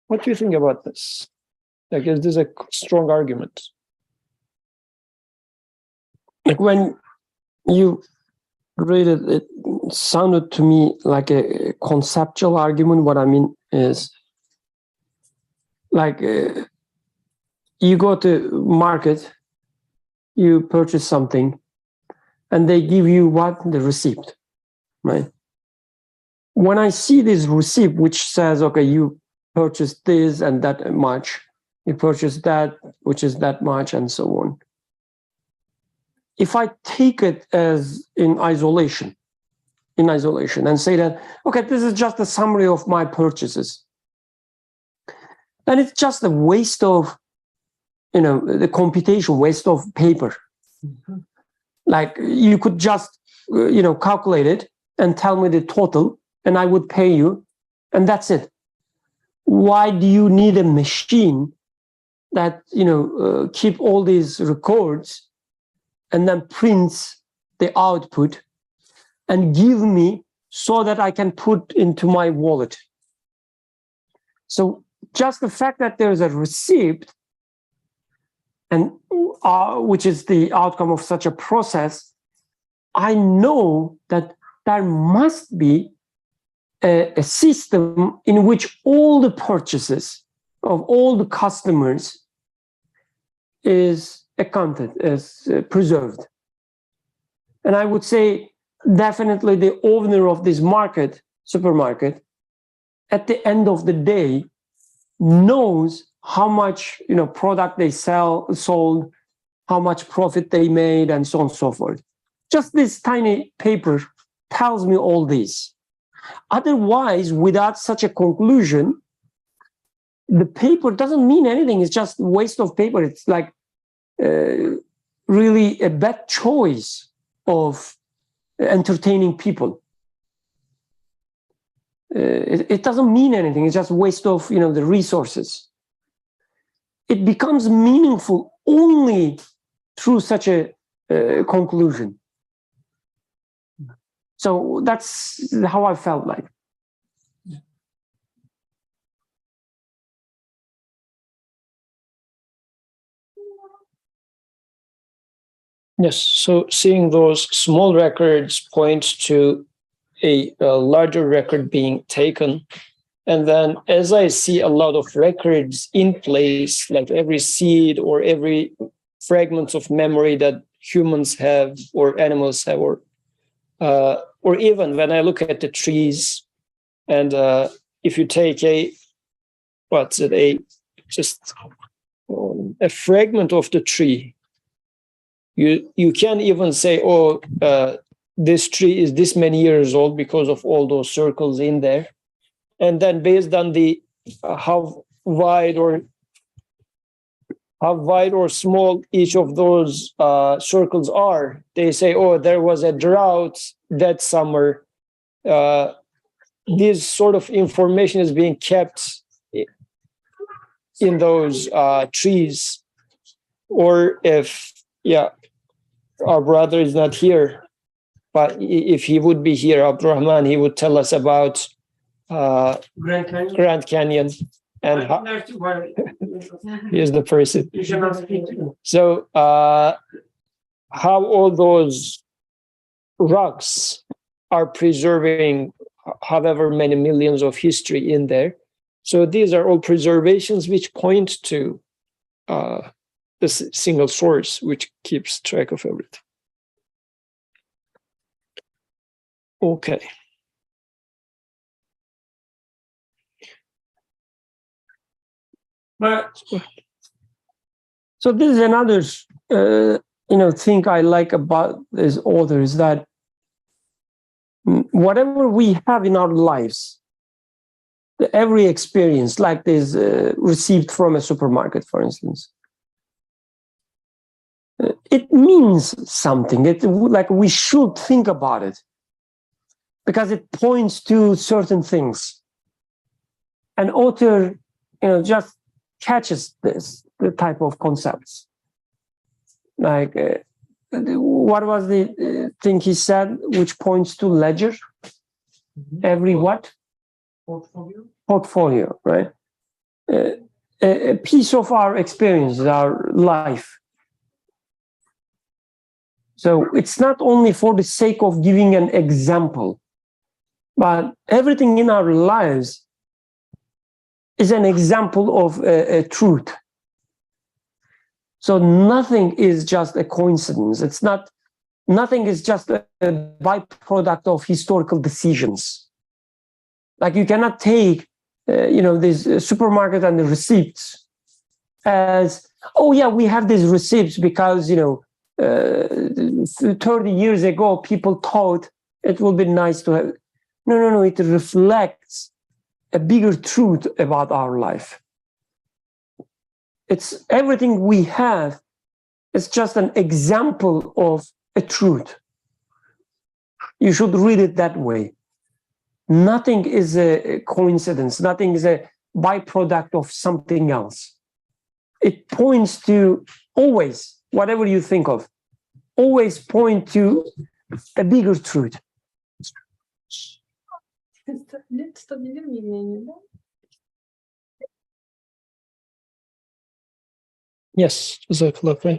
What do you think about this? Like, is this a strong argument? Like when you read it, it sounded to me like a conceptual argument. What I mean is, like, you go to market, you purchase something, and they give you what? The receipt, right? When I see this receipt, which says, okay, you purchased this and that much, you purchased that, which is that much, and so on. If I take it as in isolation, and say that, okay, this is just a summary of my purchases, then it's just a waste of, the computation, waste of paper. Mm-hmm. Like, you could just, calculate it and tell me the total, and I would pay you, and that's it. Why do you need a machine that, keep all these records and then prints the output and give me so that I can put into my wallet? So just the fact that there's a receipt, and which is the outcome of such a process, I know that there must be a system in which all the purchases of all the customers is accounted, is preserved. And I would say definitely the owner of this supermarket, at the end of the day, knows how much product they sold, how much profit they made, and so on and so forth. Just this tiny paper tells me all this. Otherwise, without such a conclusion, the paper doesn't mean anything. It's just a waste of paper. It's like really a bad choice of entertaining people. It doesn't mean anything. It's just a waste of the resources. It becomes meaningful only through such a conclusion. So that's how I felt like. Yes, so seeing those small records points to a larger record being taken. And then as I see a lot of records in place, like every seed or every fragment of memory that humans have or animals have, or even when I look at the trees, and if you take a fragment of the tree, you can't even say, this tree is this many years old because of all those circles in there. And then based on the how wide or small each of those circles are, they say, there was a drought that summer. This sort of information is being kept in those trees. Or if, our brother is not here, but if he would be here, Abdurrahman, he would tell us about Grand Canyon and how here's the person. So how all those rocks are preserving however many millions of history in there. So these are all preservations which point to the single source which keeps track of everything. Okay. So this is another thing I like about this author is that whatever we have in our lives, every experience like this received from a supermarket, for instance, it means something. Like we should think about it. because it points to certain things. An author, just catches the type of concepts. Like, what was the thing he said, which points to ledger? Every what? Portfolio. Portfolio, right? A piece of our experience, our life. So it's not only for the sake of giving an example, but everything in our lives is an example of a truth. So nothing is just a coincidence. Nothing is just a byproduct of historical decisions. Like you cannot take, this supermarket and the receipts as, oh yeah, we have these receipts because, 30 years ago, people thought it would be nice to have. No, it reflects a bigger truth about our life. It's everything we have is just an example of a truth. You should read it that way. Nothing is a coincidence. Nothing is a byproduct of something else. It points to always, whatever you think of, always point to a bigger truth. Yes, Jazakallah khair.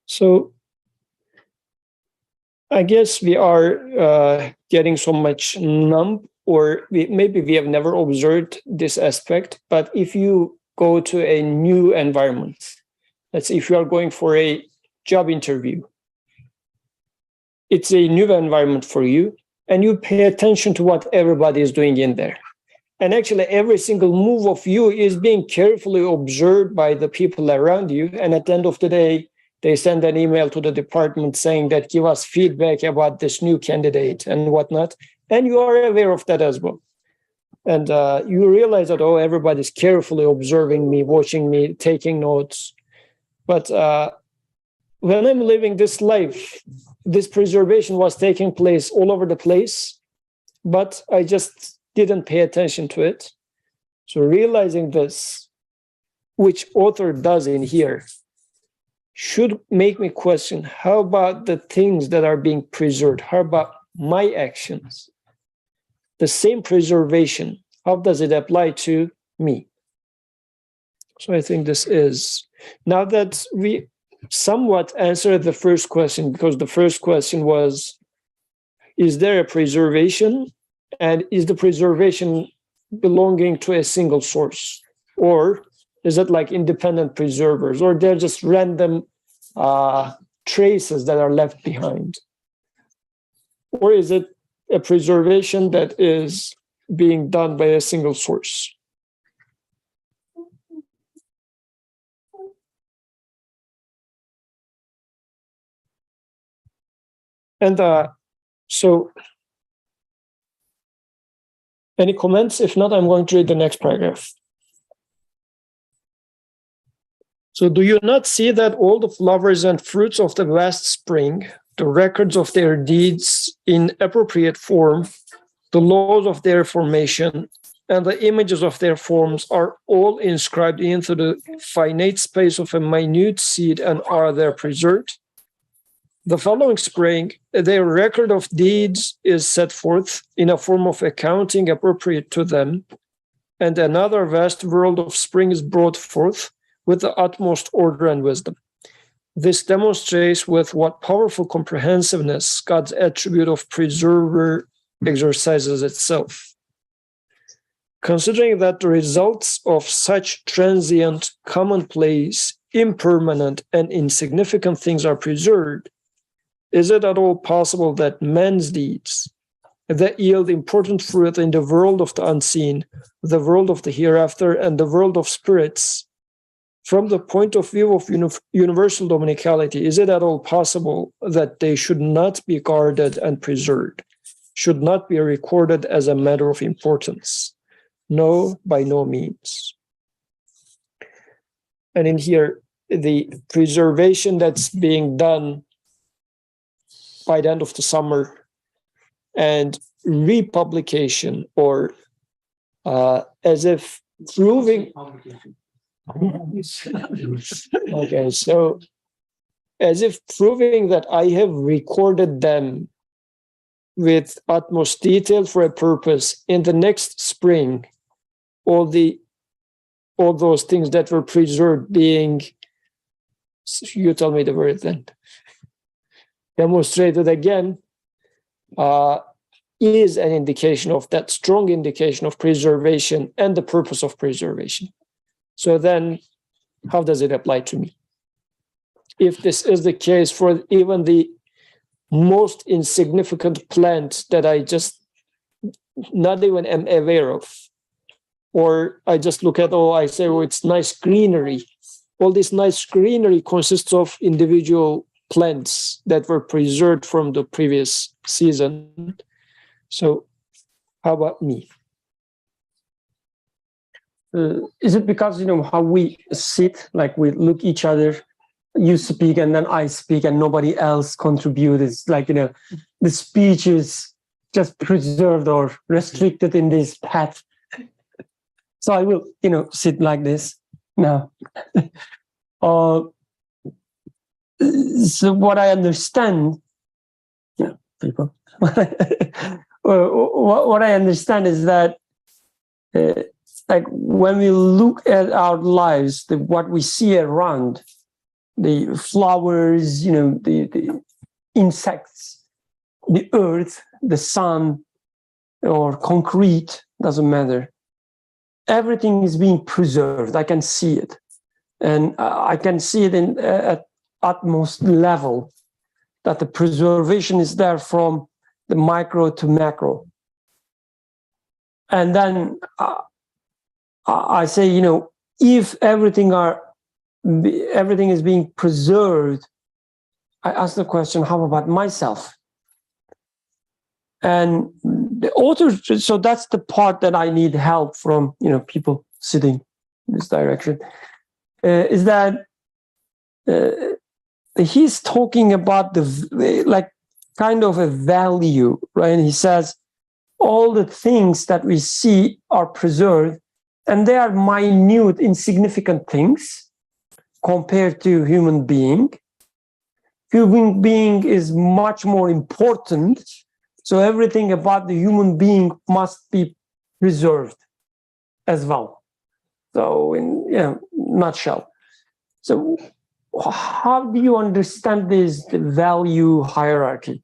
So I guess we are getting so much numb, or maybe we have never observed this aspect. But if you go to a new environment, let's say if you are going for a job interview, it's a new environment for you, and you pay attention to what everybody is doing in there. And actually, every single move of you is being carefully observed by the people around you. And at the end of the day, they send an email to the department saying that give us feedback about this new candidate and whatnot. And you are aware of that as well. And you realize that, oh, everybody's carefully observing me, watching me, taking notes. But when I'm living this life, this preservation was taking place all over the place, but I just didn't pay attention to it. So realizing this, which author does in here, should make me question, how about the things that are being preserved? How about my actions? The same preservation, how does it apply to me? So I think this is, now that we somewhat answered the first question, because the first question was, is there a preservation? And is the preservation belonging to a single source? Or is it like independent preservers? Or they're just random traces that are left behind? Or is it a preservation that is being done by a single source? And so, any comments? If not, I'm going to read the next paragraph. So do you not see that all the flowers and fruits of the vast spring, the records of their deeds in appropriate form, the laws of their formation, and the images of their forms are all inscribed into the finite space of a minute seed and are there preserved? The following spring, their record of deeds is set forth in a form of accounting appropriate to them, and another vast world of spring is brought forth with the utmost order and wisdom. This demonstrates with what powerful comprehensiveness God's attribute of preserver exercises itself. Considering that the results of such transient, commonplace, impermanent, and insignificant things are preserved, is it at all possible that men's deeds that yield important fruit in the world of the unseen, the world of the hereafter, and the world of spirits, from the point of view of universal dominicality, is it at all possible that they should not be guarded and preserved, should not be recorded as a matter of importance? No, by no means. And in here, the preservation that's being done by the end of the summer and republication, or as if proving. Okay, so as if proving that I have recorded them with utmost detail for a purpose. In the next spring, all those things that were preserved being, you tell me the word then, demonstrated again, is an indication of that strong indication of preservation and the purpose of preservation. So then, how does it apply to me? If this is the case for even the most insignificant plant that I just not even am aware of, or I just look at, I say, it's nice greenery. All this nice greenery consists of individual plants that were preserved from the previous season. So how about me? Is it because, how we sit, like we look each other, you speak and then I speak and nobody else contributes? It's like, the speech is just preserved or restricted in this path. So I will, sit like this now. So what I understand, people, what I understand is that like when we look at our lives, what we see around, the flowers, the insects, the earth, the sun, or concrete, doesn't matter. Everything is being preserved. I can see it. And I can see it at utmost level, that the preservation is there from the micro to macro. And then I say, if everything is being preserved, I ask the question, how about myself? And the author, so that's the part that I need help from, people sitting in this direction, is that he's talking about the kind of a value, right? And he says all the things that we see are preserved, and they are minute, insignificant things compared to human being. Human being is much more important. So everything about the human being must be preserved as well. So in nutshell. So how do you understand the value hierarchy?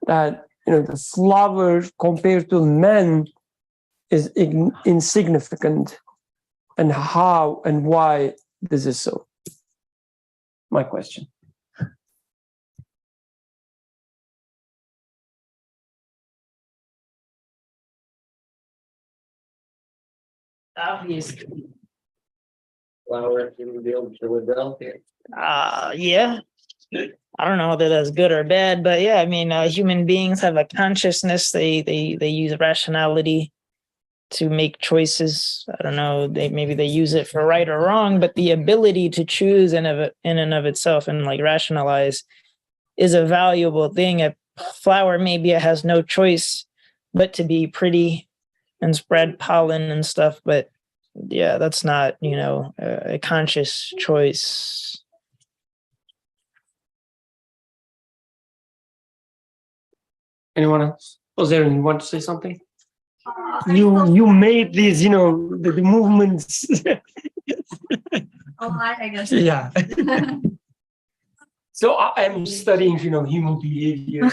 That the flower compared to man is insignificant, and how and why this is so? My question. Obviously. Flower in Philadelphia. Yeah. I don't know whether that's good or bad, but yeah, I mean, human beings have a consciousness. They use rationality to make choices. I don't know. Maybe they use it for right or wrong, but the ability to choose in and of itself and rationalize is a valuable thing. A flower, maybe it has no choice but to be pretty and spread pollen and stuff, but yeah, that's not, a conscious choice. Anyone else? Ozaren, you want to say something? You made these, the movements. I guess. Yeah. So I'm studying, human behavior.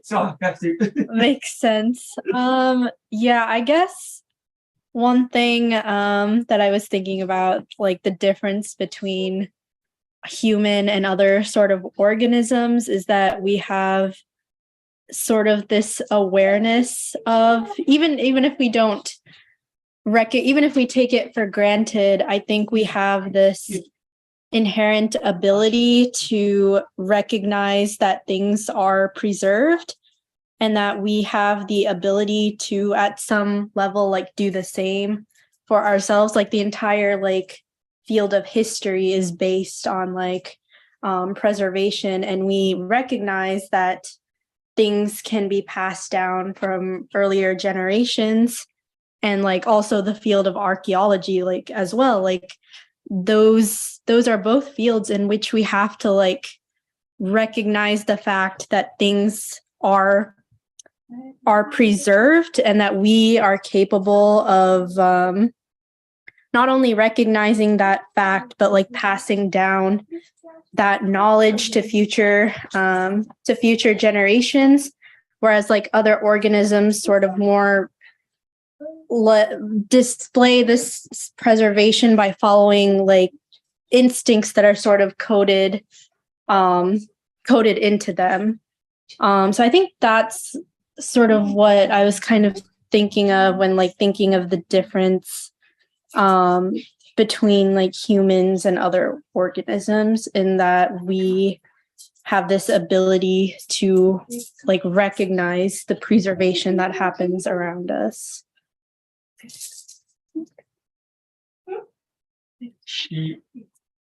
So I have to. Makes sense. Yeah, I guess one thing that I was thinking about, like the difference between human and other sort of organisms, is that we have sort of this awareness of, even if we don't even if we take it for granted, I think we have this inherent ability to recognize that things are preserved, and that we have the ability to, at some level, do the same for ourselves. Like the entire field of history is based on preservation, and we recognize that things can be passed down from earlier generations, and like also the field of archaeology, like as well, like those are both fields in which we have to like recognize the fact that things are preserved, and that we are capable of not only recognizing that fact, but like passing down that knowledge to future generations, whereas like other organisms sort of more display this preservation by following like instincts that are sort of coded into them. So I think that's sort of what I was kind of thinking of when like thinking of the difference between like humans and other organisms, in that we have this ability to like recognize the preservation that happens around us. She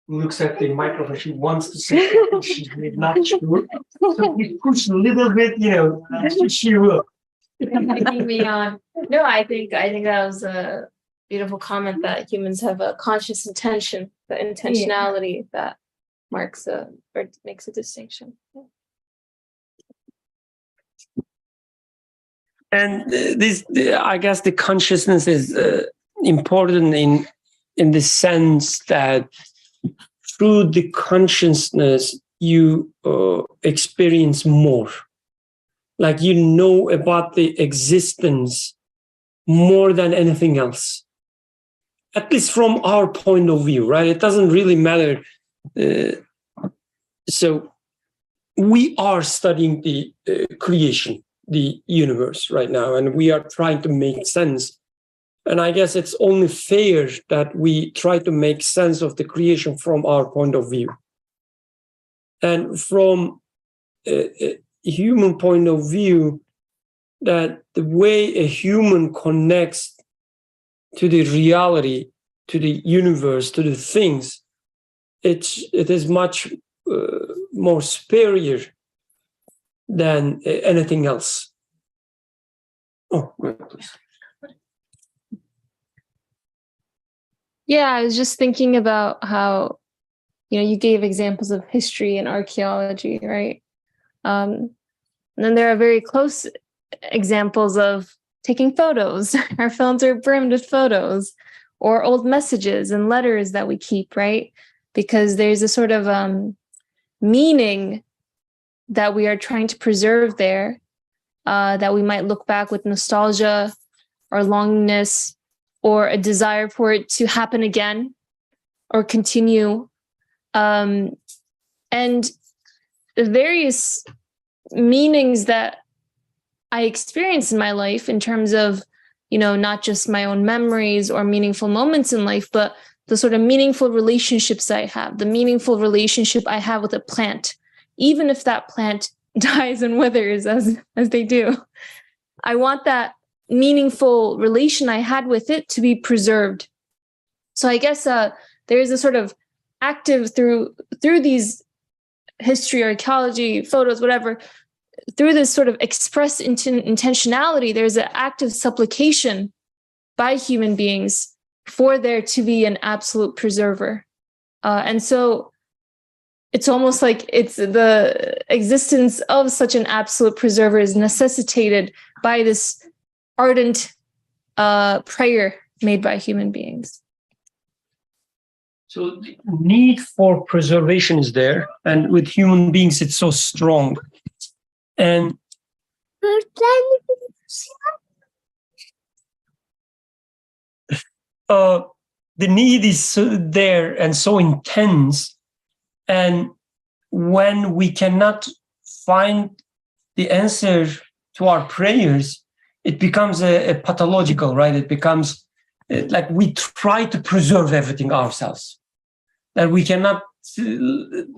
looks at the microphone. She wants to say something. She's not sure. So we push a little bit, she will. Taking me on. No, I think that was a beautiful comment, that humans have a conscious intention, the intentionality that marks or makes a distinction. And I guess the consciousness is important in the sense that through the consciousness you experience more. Like you know about the existence more than anything else, at least from our point of view, right? It doesn't really matter. So we are studying the creation, the universe right now, and we are trying to make sense. And I guess it's only fair that we try to make sense of the creation from our point of view. And from a human point of view, that the way a human connects to the reality, to the universe, to the things, it is much more superior than anything else. Oh, go ahead, please. Yeah, I was just thinking about how, you gave examples of history and archaeology, right? And then there are very close examples of taking photos. Our phones are brimmed with photos, or old messages and letters that we keep, right? Because there's a sort of meaning that we are trying to preserve there, that we might look back with nostalgia or longingness, or a desire for it to happen again or continue. And the various meanings that I experience in my life in terms of, not just my own memories or meaningful moments in life, but the sort of meaningful relationships I have, the meaningful relationship I have with a plant, even if that plant dies and withers as they do. I want that meaningful relation I had with it to be preserved. So I guess there is a sort of active through these history, archaeology, photos, whatever, through this sort of expressed intentionality, there's an active supplication by human beings for there to be an absolute preserver. And so it's almost like it's the existence of such an absolute preserver is necessitated by this ardent prayer made by human beings. So the need for preservation is there, and with human beings, it's so strong. And the need is so there and so intense. And when we cannot find the answer to our prayers, it becomes a pathological, right? It becomes like we try to preserve everything ourselves, that we cannot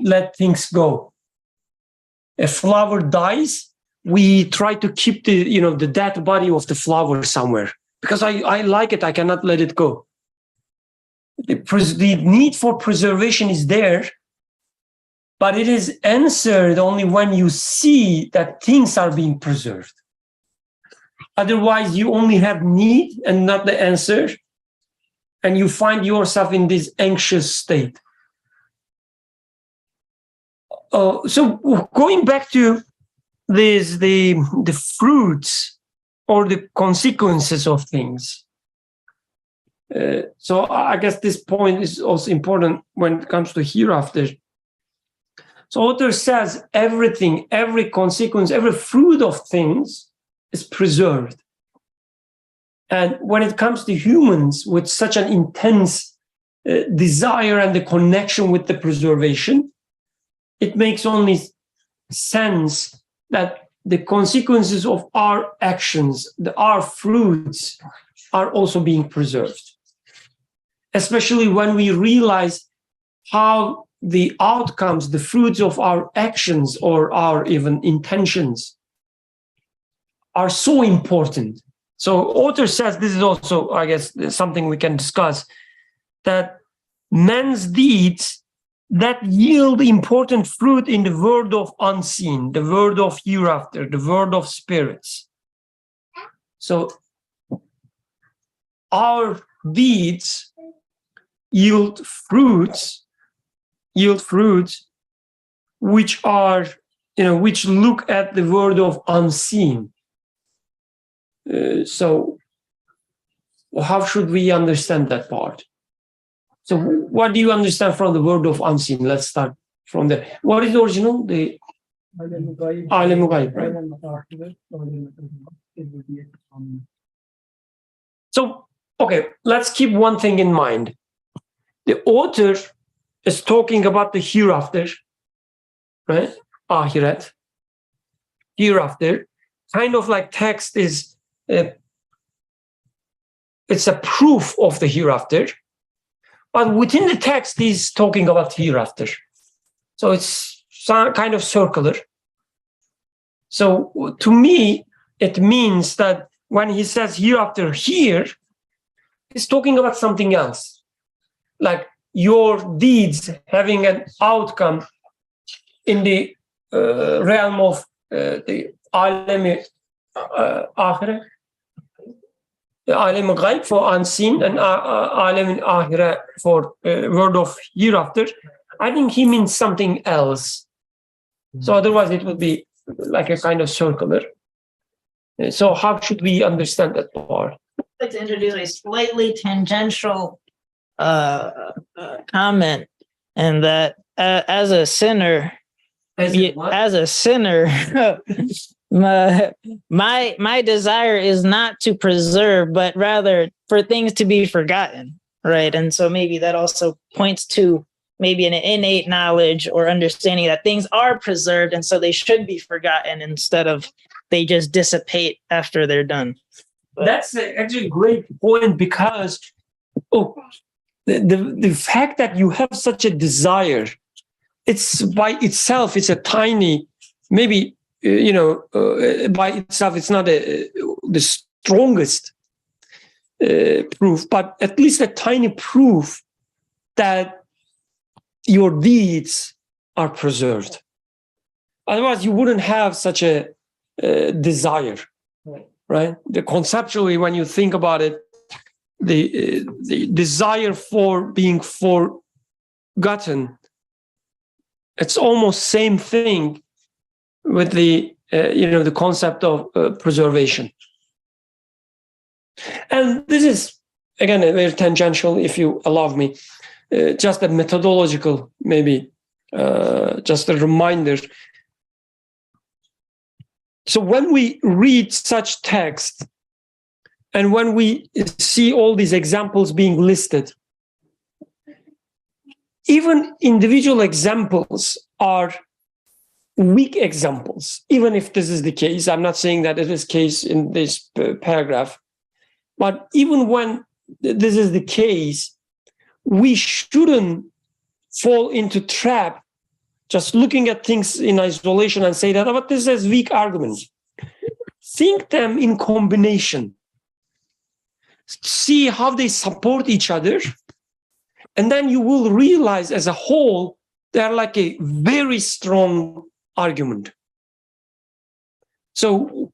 let things go. A flower dies, we try to keep the dead body of the flower somewhere because I like it, I cannot let it go. The need for preservation is there, but it is answered only when you see that things are being preserved. Otherwise, you only have need and not the answer, and you find yourself in this anxious state. So going back to this, the fruits or the consequences of things. So I guess this point is also important when it comes to hereafter. So author says everything, every consequence, every fruit of things is preserved. And when it comes to humans with such an intense desire and the connection with the preservation, it makes only sense that the consequences of our actions, our fruits, are also being preserved. Especially when we realize how the outcomes, the fruits of our actions or our even intentions are so important. So author says, this is also, I guess, something we can discuss, that man's deeds that yield important fruit in the world of unseen, the world of hereafter, the world of spirits. So our deeds yield fruits which are, which look at the world of unseen. So how should we understand that part? So what do you understand from the word of unseen? Let's start from there. What is the original? The Alem-i Gayb, right? So, okay, let's keep one thing in mind. The author is talking about the hereafter, right? Ahiret. Hereafter. Kind of like text is, it's a proof of the hereafter. But within the text, he's talking about hereafter. So it's kind of circular. So to me, it means that when he says hereafter here, he's talking about something else. Like your deeds having an outcome in the realm of the Alem-i Akhirah. The Alem-i Gayb for unseen and Alem-i Akhirah for world of hereafter. I think he means something else. So otherwise it would be like a kind of circular. So how should we understand that part? I'd like to introduce a slightly tangential comment, and that as a sinner, my desire is not to preserve, but rather for things to be forgotten, right? And so maybe that also points to maybe an innate knowledge or understanding that things are preserved, and so they should be forgotten instead of they just dissipate after they're done. But that's actually a great point, because the fact that you have such a desire, it's by itself, it's a tiny, maybe, by itself, it's not the strongest proof, but at least a tiny proof that your deeds are preserved. Otherwise, you wouldn't have such a desire, right? Conceptually, when you think about it, the desire for being forgotten, it's almost same thing with the the concept of preservation. And this is, again, very tangential, if you allow me, just a methodological, maybe just a reminder. So when we read such text, and when we see all these examples being listed, even individual examples are weak examples, even if this is the case. I'm not saying that it is the case in this paragraph, but even when this is the case, we shouldn't fall into trap just looking at things in isolation and say that, but this is weak arguments. Think them in combination. See how they support each other. And then you will realize as a whole They're like a very strong argument. So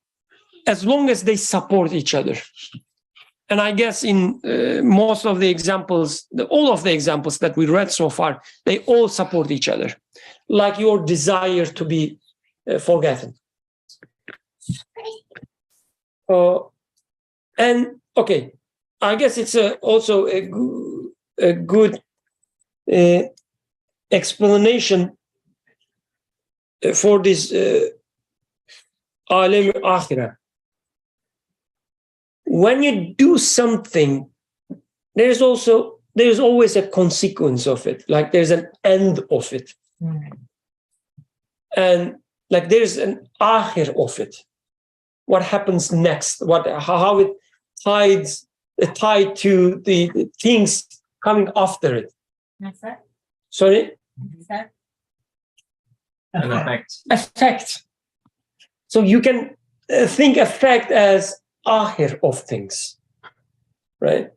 as long as they support each other. And I guess in most of the examples, all of the examples that we read so far, they all support each other, like your desire to be forgotten. And okay, I guess it's also a good explanation for this alam akhirah. When you do something, there's always a consequence of it. Like there's an end of it. And like there's an akhir of it. What happens next? How it tied to the things coming after it. Effect. Sorry? An effect. Effect. So you can think effect as akhir of things, right?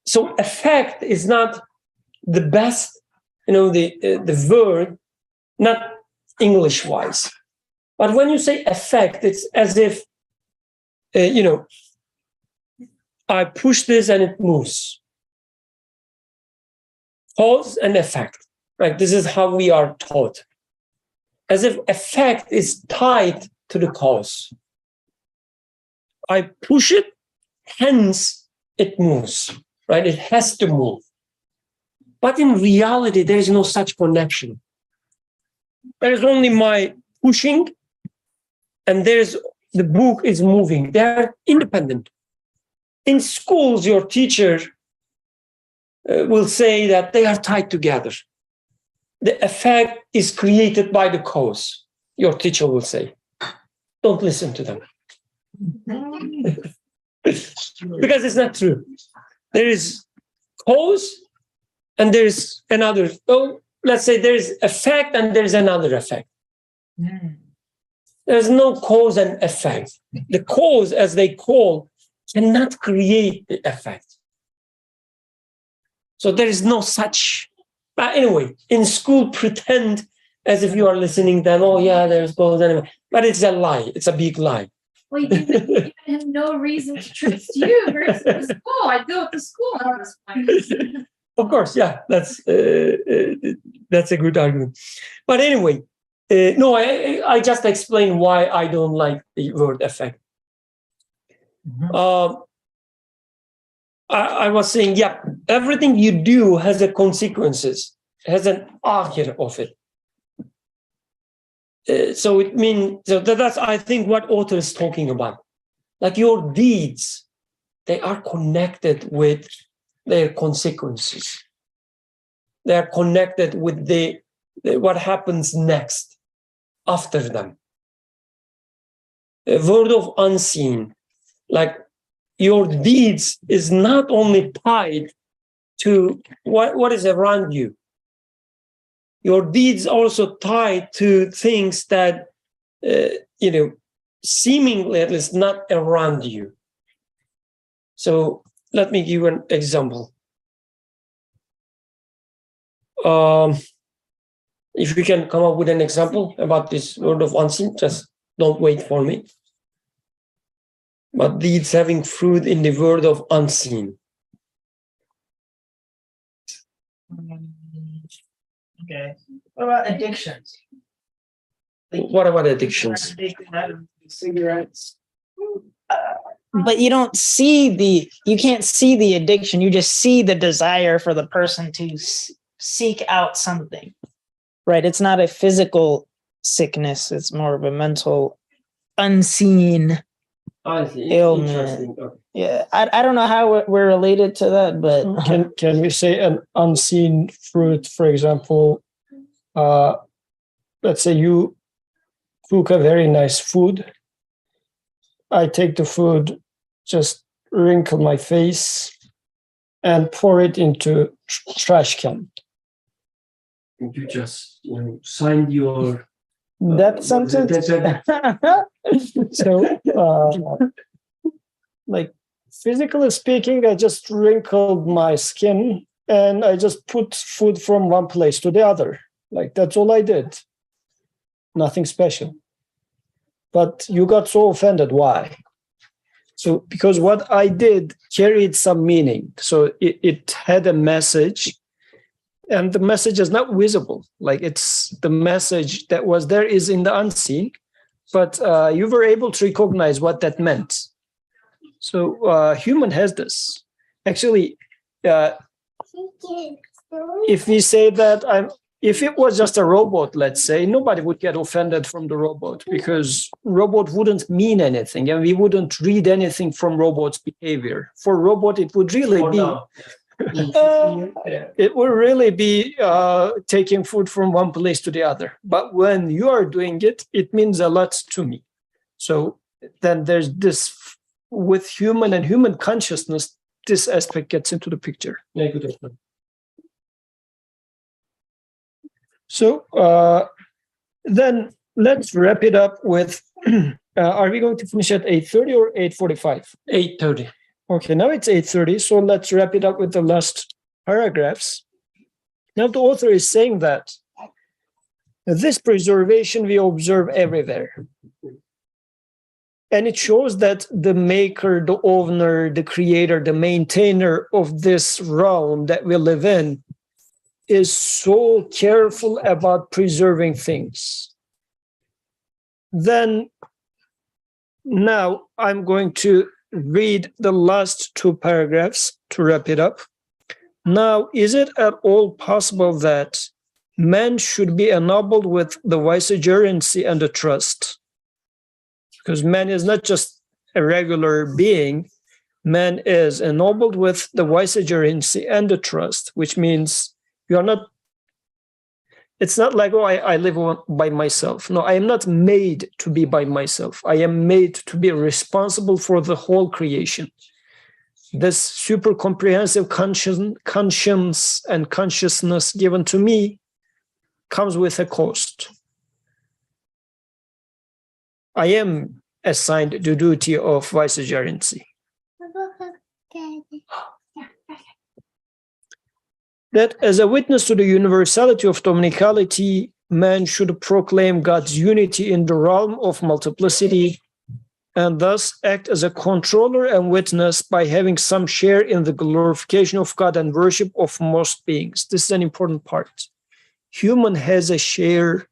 So effect is not the best, the word, not English wise. But when you say effect, it's as if, I push this and it moves. Cause and effect, right? This is how we are taught. As if effect is tied to the cause. I push it, hence it moves, right? It has to move. But in reality, there is no such connection. There is only my pushing, and the book is moving. They are independent. In schools, your teacher will say that they are tied together. The effect is created by the cause, your teacher will say. Don't listen to them. Because it's not true. There is cause and there's another. Oh, let's say there is effect and there's another effect. There's no cause and effect. The cause, as they call, cannot create the effect. So there is no such. But anyway, in school, pretend as if you are listening. Then, oh yeah, there's cause anyway. But it's a lie. It's a big lie. Well, you have no reason to trust you versus the school. I go to school at this point. Of course, yeah, that's a good argument. But anyway, no, I just explained why I don't like the word effect. I was saying, yeah, everything you do has a consequences, has an akhir of it. So it means, so that's, I think, what author is talking about. Like your deeds, they are connected with their consequences. They are connected with what happens next after them. A word of unseen, like your deeds is not only tied to what is around you. Your deeds also tied to things that, seemingly at least not around you. So let me give you an example. If you can come up with an example about this word of unseen, just don't wait for me. But deeds having fruit in the word of unseen. Okay. What about addictions? What about addictions? Cigarettes. But you can't see the addiction. You just see the desire for the person to seek out something. Right. It's not a physical sickness. It's more of a mental, unseen ailment. Okay. Yeah. I don't know how we're related to that, but Can we say an unseen fruit, for example, let's say you cook a very nice food. I take the food, just wrinkle my face and pour it into trash can. You just signed your... That sentence. So, like, physically speaking, I just wrinkled my skin and I just put food from one place to the other. Like, that's all I did. Nothing special. But you got so offended. Why? So because what I did carried some meaning. So it had a message, and the message is not visible. Like, it's the message that was there is in the unseen, but you were able to recognize what that meant. So human has this. Actually, if we say that if it was just a robot, let's say, nobody would get offended from the robot, because robot wouldn't mean anything, and we wouldn't read anything from robot's behavior. For robot, it would really it would really be taking food from one place to the other. But when you are doing it, it means a lot to me. So then there's this, with human and human consciousness, this aspect gets into the picture. So then let's wrap it up with, are we going to finish at 8:30 or 8:45? 8:30. Okay, now it's 8:30, so let's wrap it up with the last paragraphs. Now the author is saying that this preservation we observe everywhere. And it shows that the maker, the owner, the creator, the maintainer of this realm that we live in is so careful about preserving things. Then now I'm going to read the last two paragraphs to wrap it up. Now, is it at all possible that man should be ennobled with the vicegerency and the trust? Because man is not just a regular being, man is ennobled with the vicegerency and the trust, which means you are not, it's not like, oh, I live by myself. No, I am not made to be by myself. I am made to be responsible for the whole creation. This super comprehensive conscience and consciousness given to me comes with a cost. I am assigned the duty of vicegerency. That as a witness to the universality of dominicality, man should proclaim God's unity in the realm of multiplicity, and thus act as a controller and witness by having some share in the glorification of God and worship of most beings. This is an important part. Human has a share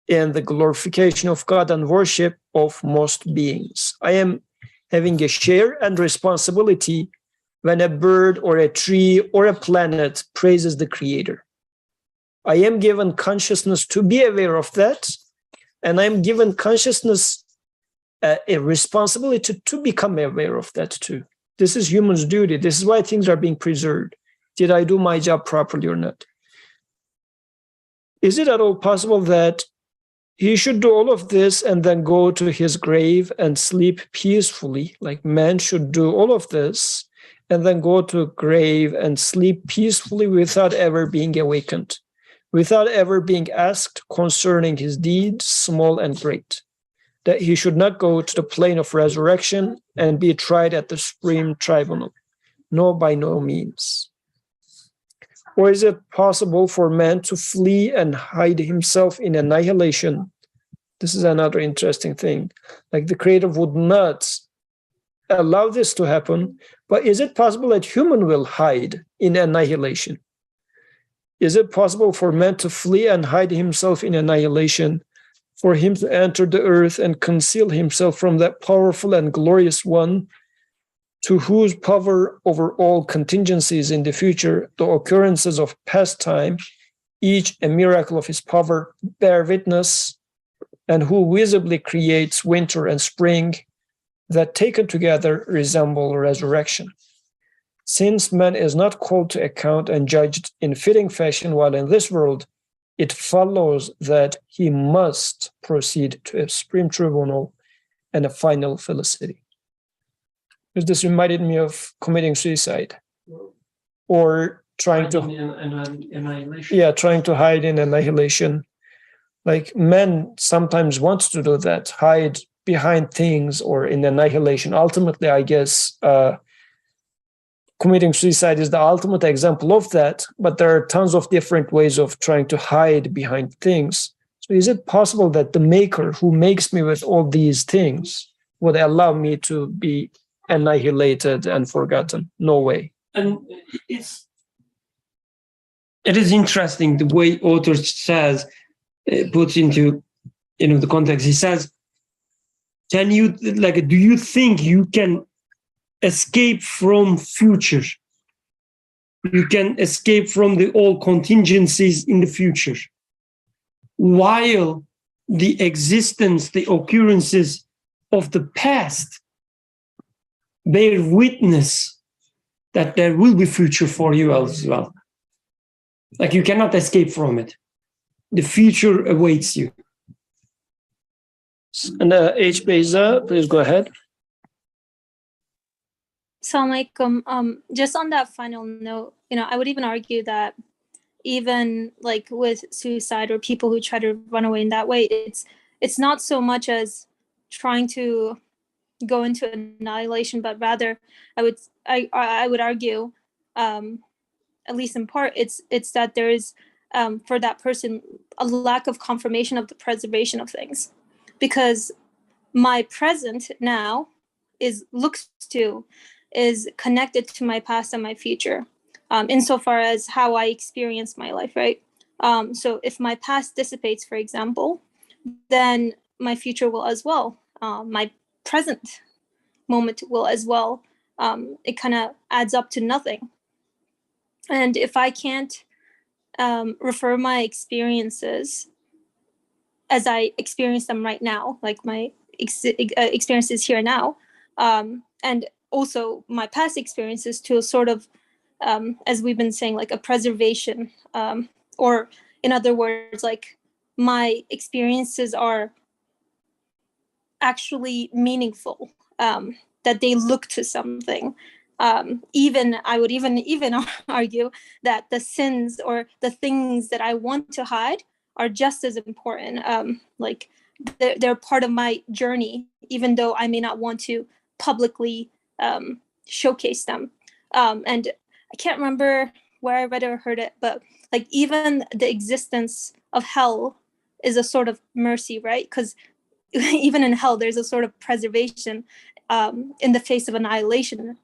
in the glorification of God and worship of most beings. I am having a share and responsibility when a bird or a tree or a planet praises the Creator. I am given consciousness to be aware of that, and I am given consciousness, a responsibility to become aware of that too. This is human's duty. This is why things are being preserved. Did I do my job properly or not? Is it at all possible that he should do all of this and then go to his grave and sleep peacefully? Like, man should do all of this and then go to a grave and sleep peacefully without ever being awakened, without ever being asked concerning his deeds, small and great. That he should not go to the plane of resurrection and be tried at the supreme tribunal. No, by no means. Or is it possible for man to flee and hide himself in annihilation? This is another interesting thing. Like, the Creator would not allow this to happen, but is it possible that human will hide in annihilation? Is it possible for man to flee and hide himself in annihilation, for him to enter the earth and conceal himself from that powerful and glorious one, to whose power over all contingencies in the future, the occurrences of past time, each a miracle of his power, bear witness, and who visibly creates winter and spring, that taken together resemble resurrection. Since man is not called to account and judged in fitting fashion while in this world, it follows that he must proceed to a supreme tribunal and a final felicity. Because this reminded me of committing suicide or trying to hide in annihilation. Like, men sometimes want to do that, hide behind things or in annihilation. Ultimately, I guess committing suicide is the ultimate example of that, but there are tons of different ways of trying to hide behind things. So is it possible that the maker who makes me with all these things would allow me to be annihilated and forgotten? No way. And it is interesting the way author says, puts into the context. He says, do you think you can escape from future? You can escape from all contingencies in the future, while the existence, the occurrences of the past bear witness that there will be future for you as well. Like, you cannot escape from it. The future awaits you. And H. Beza, please go ahead. Assalamu alaikum. Just on that final note, I would even argue that even like with suicide or people who try to run away in that way, it's not so much as trying to go into annihilation, but rather I would argue, at least in part, it's that there is for that person a lack of confirmation of the preservation of things, because my present now is connected to my past and my future, insofar as how I experience my life, right? So if my past dissipates, for example, then my future will as well. My present moment will as well. It kind of adds up to nothing. And if I can't refer my experiences as I experience them right now, like my experiences here now, and also my past experiences to a sort of, as we've been saying, like a preservation, or in other words, like my experiences are actually meaningful, that they look to something. I would even argue that the sins or the things that I want to hide are just as important. Like they're part of my journey, even though I may not want to publicly showcase them. And I can't remember where I read or heard it, but like even the existence of hell is a sort of mercy, right? Because even in hell, there's a sort of preservation in the face of annihilation.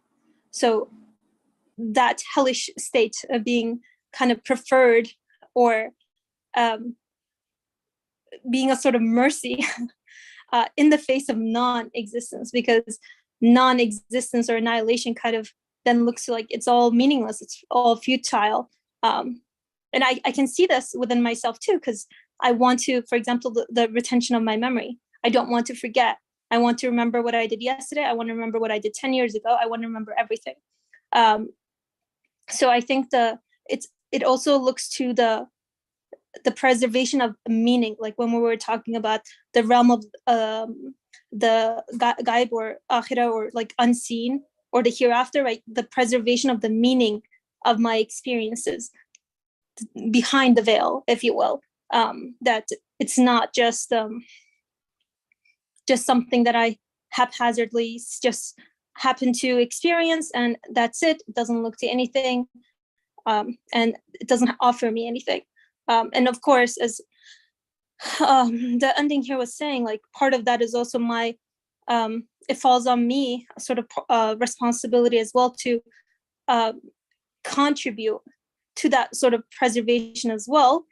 So that hellish state of being kind of preferred, or being a sort of mercy in the face of non-existence, because non-existence or annihilation kind of then looks like it's all meaningless, it's all futile. And I can see this within myself too, because I want to, for example, the retention of my memory. I don't want to forget. I want to remember what I did yesterday. I want to remember what I did 10 years ago. I want to remember everything. So I think it also looks to the preservation of meaning, like when we were talking about the realm of the gaib or akhirah, or like unseen, or the hereafter, right? The preservation of the meaning of my experiences behind the veil, if you will. That it's not just something that I haphazardly just happen to experience, and that's it. It doesn't look to anything, and it doesn't offer me anything. And of course, as the ending here was saying, like part of that is also my, it falls on me a sort of responsibility as well to contribute to that sort of preservation as well,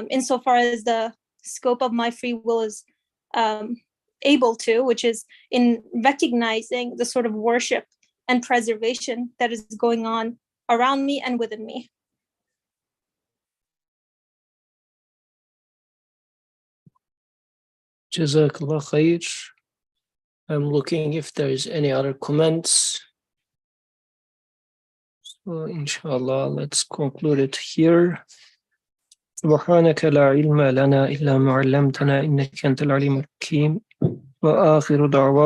insofar as the scope of my free will is able to, which is in recognizing the sort of worship and preservation that is going on around me and within me. Jazakallah khair. I'm looking if there is any other comments. So inshallah, let's conclude it here. سبحانك لا علم لنا إلا ما علمتنا إنك أنت العليم الحكيم وآخر دعوانا